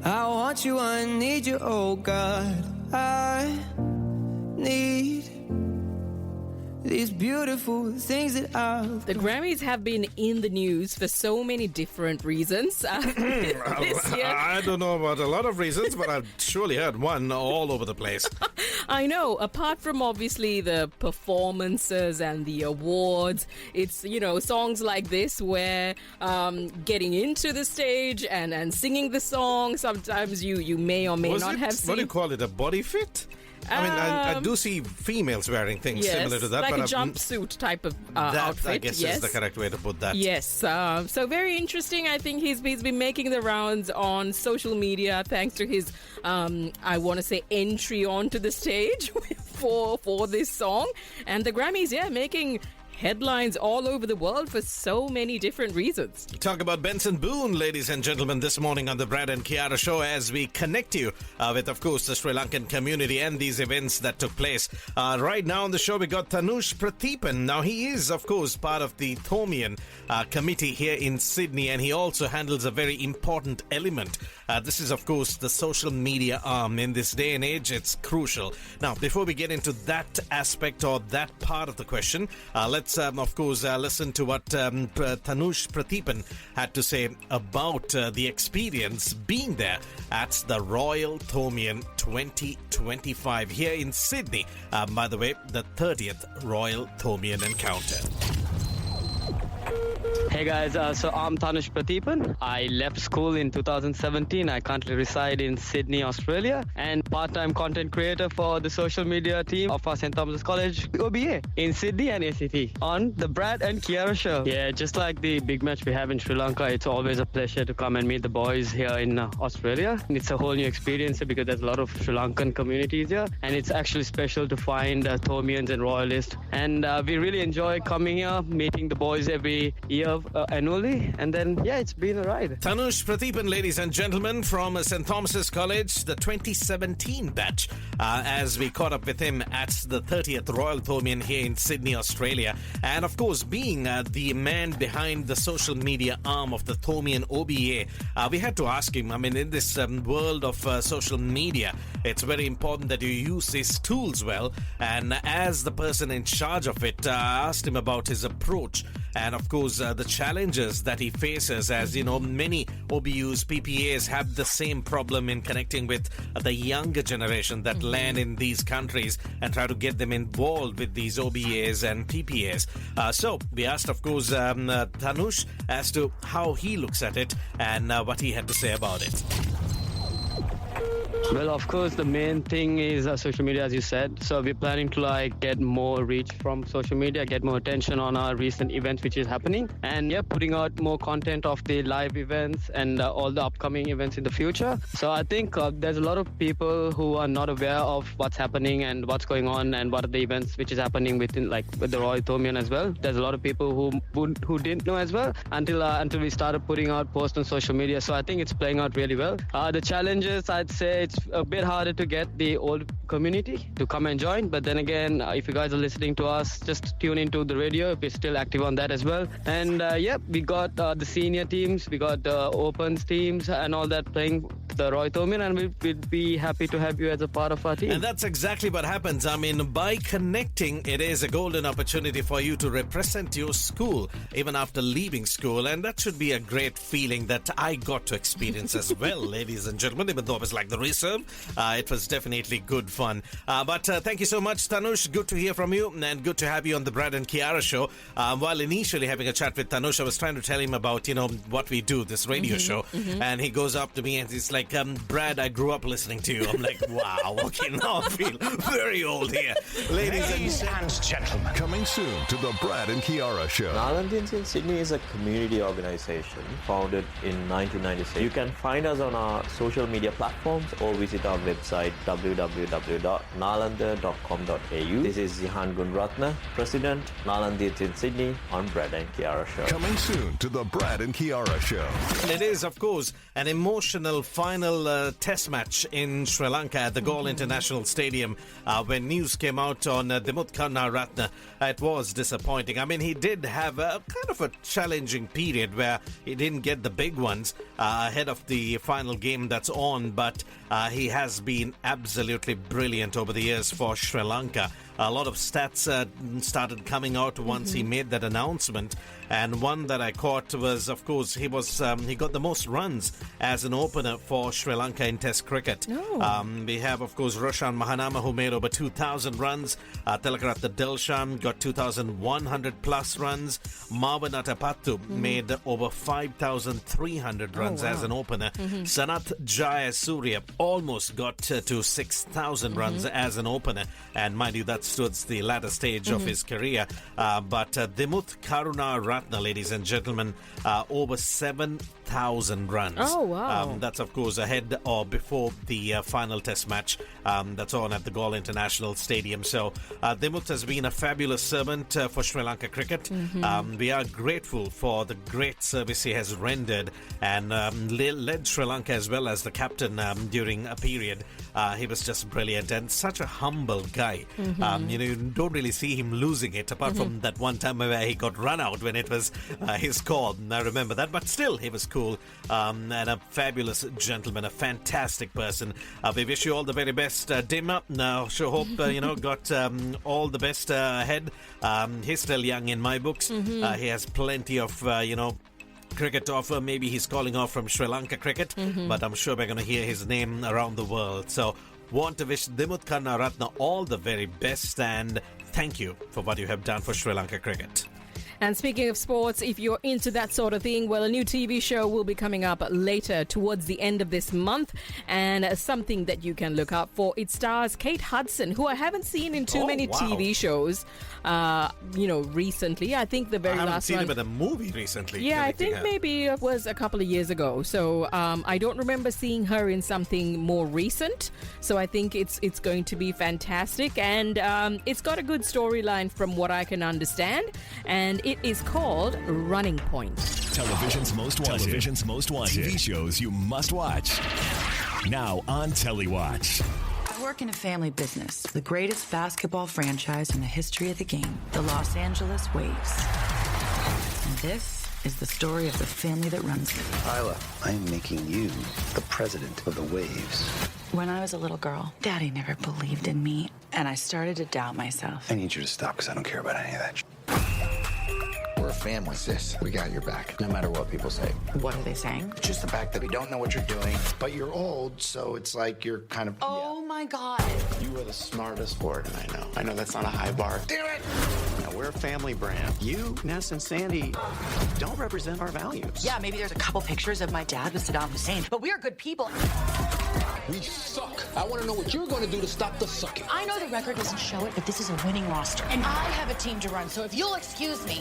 I want you, I need you, oh God. I need these beautiful things that I've. The Grammys have been in the news for so many different reasons this year. I don't know about a lot of reasons, but I've surely heard one all over the place. I know, apart from obviously the performances and the awards, it's, you know, songs like this where getting into the stage and singing the song, sometimes you may or may not have seen. What do you call it, a body fit? I mean, I do see females wearing things similar to that. Like but a jumpsuit type of that, outfit. I guess, is the correct way to put that. Yes. So very interesting. I think he's been making the rounds on social media thanks to his, I want to say, entry onto the stage for this song. And the Grammys, making headlines all over the world for so many different reasons. Talk about Benson Boone, ladies and gentlemen, this morning on the Brad and Kiara show as we connect you with, of course, the Sri Lankan community and these events that took place. Right now on the show, we got Tanush Prathipan. Now, he is, of course, part of the Thomian committee here in Sydney, and he also handles a very important element. This is, of course, the social media arm. In this day and age, it's crucial. Now, before we get into that aspect or that part of the question, let's, of course, listen to what Tanush Prathipan had to say about the experience being there at the Royal Thomian 2025 here in Sydney. By the way, the 30th Royal Thomian encounter. Hey guys, so I'm Tanush Prathipan. I left school in 2017. I currently reside in Sydney, Australia, and part-time content creator for the social media team of our St. Thomas's College OBA in Sydney and ACT on the Brad and Kiara show. Yeah, just like the big match we have in Sri Lanka, it's always a pleasure to come and meet the boys here in Australia. It's a whole new experience because there's a lot of Sri Lankan communities here, and it's actually special to find Thomians and Royalists. And we really enjoy coming here, meeting the boys every year annually, and then it's been a ride. Tanush Prathipan, ladies and gentlemen, from St. Thomas's College, the 2017 batch, as we caught up with him at the 30th Royal Thomian here in Sydney, Australia, and of course being the man behind the social media arm of the Thomian OBA, we had to ask him, I mean, in this world of social media, it's very important that you use these tools well, and as the person in charge of it, I asked him about his approach and of course the challenges that he faces, as you know, many OBUs, PPAs have the same problem in connecting with the younger generation that land in these countries and try to get them involved with these OBAs and PPAs. So we asked, of course, Tanush as to how he looks at it and what he had to say about it. Well, of course, the main thing is social media, as you said. So we're planning to get more reach from social media, get more attention on our recent events which is happening, and putting out more content of the live events and all the upcoming events in the future. So I think there's a lot of people who are not aware of what's happening and what's going on and what are the events which is happening within with the Royal Thomian as well. There's a lot of people who didn't know as well until we started putting out posts on social media. So I think it's playing out really well. The challenges, I'd say it's a bit harder to get the old community to come and join, but then again, if you guys are listening to us, just tune into the radio. We're still active on that as well. And we got the senior teams, we got the opens teams and all that playing the Royal Thomian, and we'd be happy to have you as a part of our team. And that's exactly what happens. I mean, by connecting, it is a golden opportunity for you to represent your school even after leaving school, and that should be a great feeling that I got to experience as well, ladies and gentlemen. Even though I was like the reserve, it was definitely good fun. But thank you so much, Tanush. Good to hear from you, and good to have you on the Brad and Kiara show. While initially having a chat with Tanush, I was trying to tell him about, what we do, this radio show, and he goes up to me and he's like, Brad, I grew up listening to you. I'm like, wow, okay, now I feel very old here. Ladies and gentlemen, coming soon to the Brad and Kiara show. Nalandians in Sydney is a community organization founded in 1996. You can find us on our social media platforms or visit our website www.nalanda.com.au. This is Zihan Gunratna, President, Nalandians in Sydney on Brad and Kiara show. Coming soon to the Brad and Kiara show. It is, of course, an emotional final test match in Sri Lanka at the Galle International Stadium. When news came out on Dimut Karnaratne, it was disappointing. I mean, he did have a kind of a challenging period where he didn't get the big ones ahead of the final game that's on, but he has been absolutely brilliant over the years for Sri Lanka. A lot of stats started coming out once he made that announcement, and one that I caught was, of course, he got the most runs as an opener for Sri Lanka in Test cricket. We have, of course, Roshan Mahanama, who made over 2,000 runs. Tilakaratne Dilshan got 2,100 plus runs. Marwan Atapattu made over 5,300 runs as an opener. Sanath Jayasuriya almost got to 6,000 runs as an opener, and mind you, that's towards the latter stage of his career. But Dimuth Karuna Ratna, ladies and gentlemen, over 7,000 runs. Oh, wow. That's, of course, ahead or before the final test match that's on at the Galle International Stadium. So Dimuth has been a fabulous servant for Sri Lanka cricket. We are grateful for the great service he has rendered, and led Sri Lanka as well as the captain during a period. He was just brilliant and such a humble guy. You don't really see him losing it, apart from that one time where he got run out when it was his call. I remember that, but still, he was cool and a fabulous gentleman, a fantastic person. We wish you all the very best, Dimma. Now, sure hope got all the best ahead. He's still young in my books. He has plenty of cricket to offer. Maybe he's calling off from Sri Lanka cricket, but I'm sure we're going to hear his name around the world. So, want to wish Dimuth Karnaratna all the very best, and thank you for what you have done for Sri Lanka cricket. And speaking of sports, if you're into that sort of thing, well, a new TV show will be coming up later towards the end of this month, and something that you can look up for. It stars Kate Hudson, who I haven't seen in too many TV shows, recently. I think the very last one... I haven't seen him in a movie recently. Yeah, I think maybe it was a couple of years ago. So I don't remember seeing her in something more recent. So I think it's going to be fantastic, and it's got a good storyline from what I can understand, and it is called Running Point. Television's most wanted TV shows you must watch. Now on TeleWatch. I work in a family business, the greatest basketball franchise in the history of the game, the Los Angeles Waves. And this is the story of the family that runs it. Isla, I am making you the president of the Waves. When I was a little girl, Daddy never believed in me, and I started to doubt myself. I need you to stop because I don't care about any of that. We're a family, sis. We got your back, no matter what people say. What are they saying? It's just the fact that we don't know what you're doing, but you're old, so it's like you're kind of... Oh my God. You are the smartest warden I know. I know that's not a high bar. Damn it! Now, we're a family brand. You, Ness, and Sandy don't represent our values. Yeah, maybe there's a couple pictures of my dad with Saddam Hussein, but we are good people. We suck. I want to know what you're going to do to stop the sucking. I know the record doesn't show it, but this is a winning roster. And I have a team to run, so if you'll excuse me,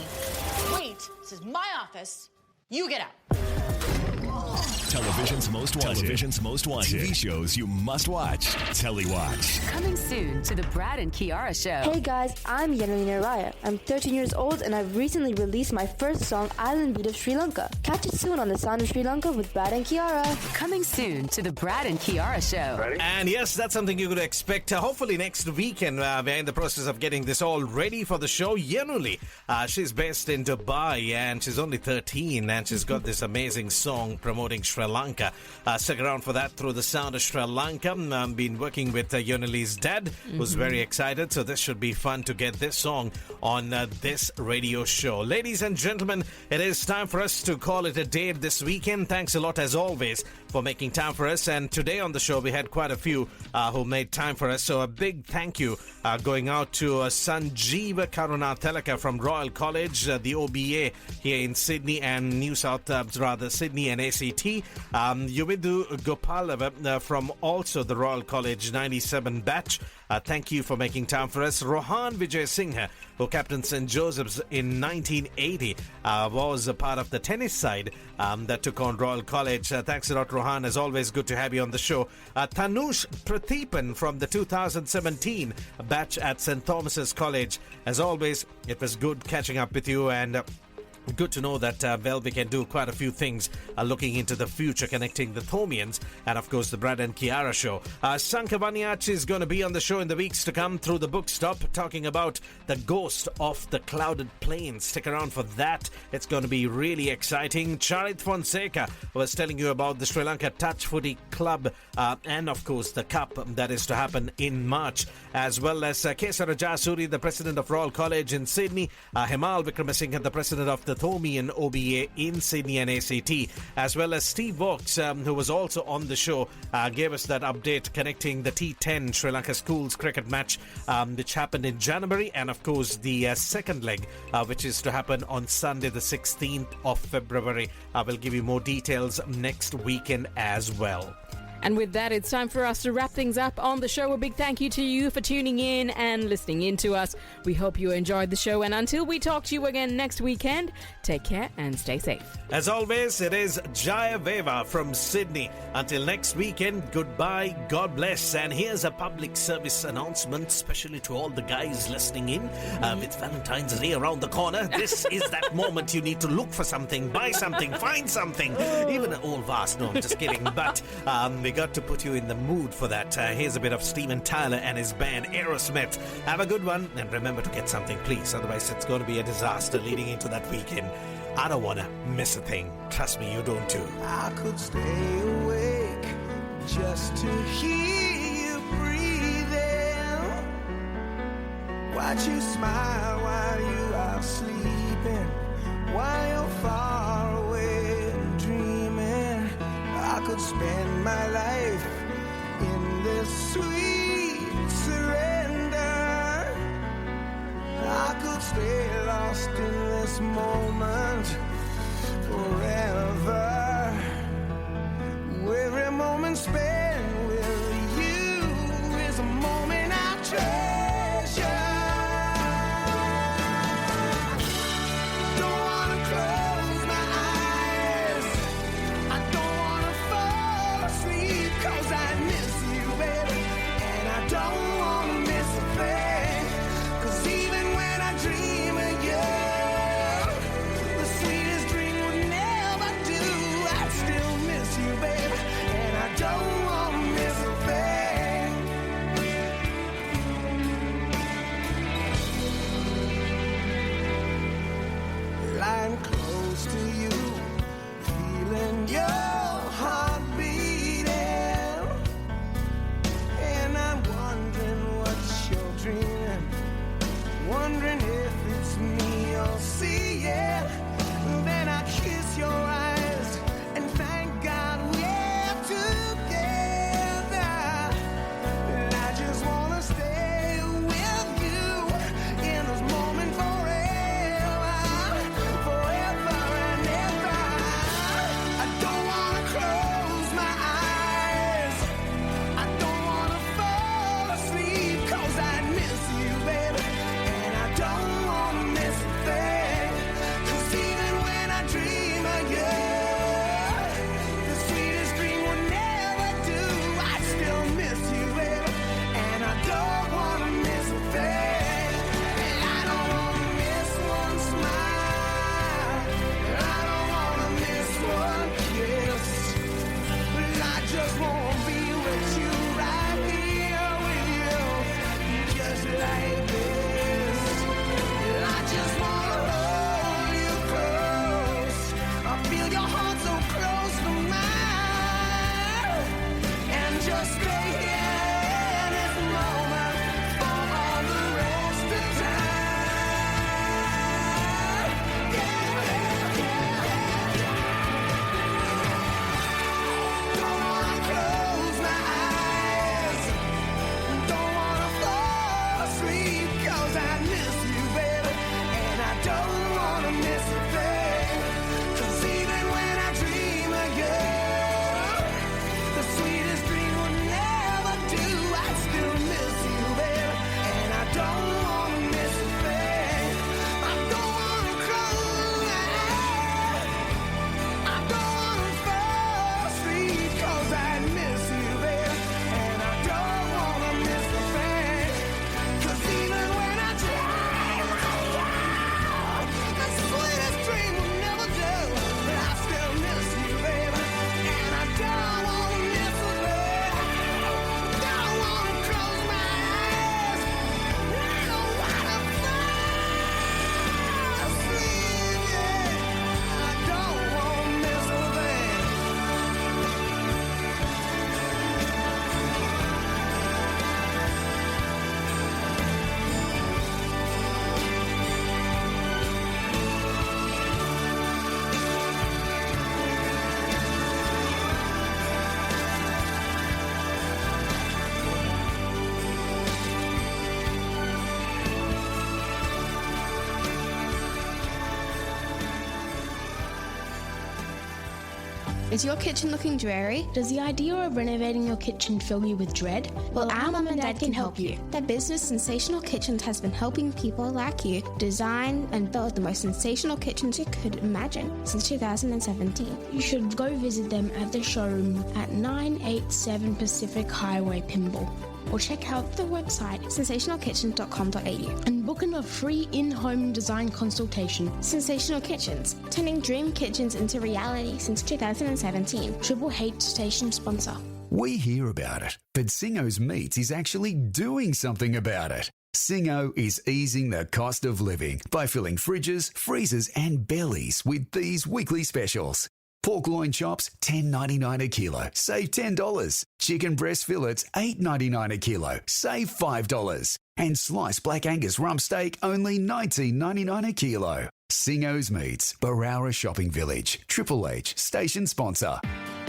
wait, this is my office. You get out. Television's most wanted TV shows you must watch. TeleWatch. Coming soon to the Brad and Kiara Show. Hey guys, I'm Yanalina Raya. I'm 13 years old and I've recently released my first song, Island Beat of Sri Lanka. Catch it soon on the Sound of Sri Lanka with Brad and Kiara. Coming soon to the Brad and Kiara Show. Ready? And yes, that's something you could expect. Hopefully next weekend. We're in the process of getting this all ready for the show. Yanuli, she's based in Dubai and she's only 13 and she's got this amazing song promoting Sri Lanka. Stick around for that through the Sound of Sri Lanka. I've been working with Yonuli's dad, who's very excited, so this should be fun to get this song on this radio show. Ladies and gentlemen, it is time for us to call it a day this weekend. Thanks a lot, as always, for making time for us. And today on the show, we had quite a few who made time for us, so a big thank you going out to Sanjeeva Karuna Telaka from Royal College, the OBA here in Sydney and Sydney and ACT. Yuvidu Gopalava from also the Royal College 97 batch. Thank you for making time for us. Rohan Vijay Singha, who captained St. Joseph's in 1980, was a part of the tennis side that took on Royal College. Thanks a lot, Rohan. As always, good to have you on the show. Tanush Prathipan from the 2017 batch at St. Thomas's College. As always, it was good catching up with you, and good to know that, we can do quite a few things looking into the future, connecting the Thomians and, of course, the Brad and Kiara show. Sankavaniach is going to be on the show in the weeks to come through the book stop, talking about the ghost of the clouded plains. Stick around for that. It's going to be really exciting. Charit Fonseca was telling you about the Sri Lanka Touch Footy Club and, of course, the Cup that is to happen in March, as well as Kesara Jasuri, the president of Royal College in Sydney, Hemal Vikramasinghe, the president of the Thomian OBA in Sydney and ACT, as well as Steve Vaux, who was also on the show, gave us that update connecting the T10 Sri Lanka Schools cricket match, which happened in January, and of course the second leg, which is to happen on Sunday the 16th of February. I will give you more details next weekend as well. And with that, it's time for us to wrap things up on the show. A big thank you to you for tuning in and listening in to us. We hope you enjoyed the show. And until we talk to you again next weekend, take care and stay safe. As always, it is Jaya Veva from Sydney. Until next weekend, goodbye, God bless. And here's a public service announcement, especially to all the guys listening in. With Valentine's Day around the corner, this is that moment you need to look for something, buy something, find something. Even an old vase. No, I'm just kidding. But we got to put you in the mood for that. Here's a bit of Steven Tyler and his band Aerosmith. Have a good one, and remember to get something, please. Otherwise, it's going to be a disaster leading into that weekend. I don't want to miss a thing. Trust me, you don't too. I could stay awake just to hear you breathing. Watch you smile while you are sleeping, while you're far away and dreaming. I could spend my life in this sweet surrender. I could stay lost in this moment forever. Every moment spent with you is a moment I treasure. Don't wanna close my eyes, I don't wanna fall asleep, 'cause I miss you, baby, and I don't wanna miss a thing. 'Cause even when I dream of you, the sweetest dream would never do. I still miss you, baby, and I don't wanna miss a thing. Lying close to you, feeling your heart beating, and I'm wondering what you're dreaming, wondering if it's me you're seeing. Then I kiss your eyes and thank God we're together. And I just wanna stay with you in this moment forever, forever and ever. I don't wanna close my eyes, I don't wanna fall asleep, 'cause I miss you, baby, and I don't wanna miss a thing. Is your kitchen looking dreary? Does the idea of renovating your kitchen fill you with dread? Well, our mum and dad can help you. Their business, Sensational Kitchens, has been helping people like you design and build the most sensational kitchens you could imagine since 2017. You should go visit them at the showroom at 987 Pacific Highway, Pymble. Or check out the website sensationalkitchen.com.au and book in a free in-home design consultation. Sensational Kitchens, turning dream kitchens into reality since 2017. Triple H station sponsor. We hear about it, but Singo's Meats is actually doing something about it. Singo is easing the cost of living by filling fridges, freezers and bellies with these weekly specials. Pork loin chops, $10.99 a kilo, save $10. Chicken breast fillets, $8.99 a kilo, save $5. And sliced Black Angus rump steak, only $19.99 a kilo. Singo's Meats, Barara Shopping Village, Triple H, station sponsor.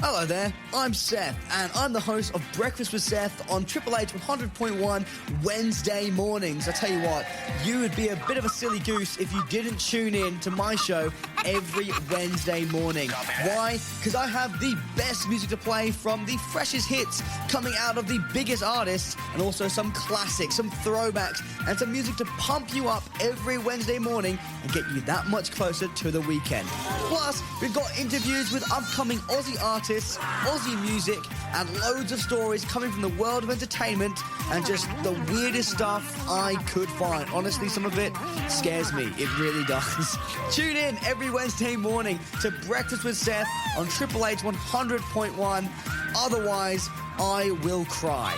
Hello there, I'm Seth, and I'm the host of Breakfast with Seth on Triple H 100.1 Wednesday mornings. I tell you what, you would be a bit of a silly goose if you didn't tune in to my show every Wednesday morning. Why? Because I have the best music to play from the freshest hits coming out of the biggest artists, and also some classics, some throwbacks, and some music to pump you up every Wednesday morning and get you that much closer to the weekend. Plus, we've got interviews with upcoming Aussie artists, Aussie music, and loads of stories coming from the world of entertainment and just the weirdest stuff I could find. Honestly, some of it scares me. It really does. Tune in every Wednesday morning to Breakfast with Seth on Triple H 100.1. Otherwise, I will cry.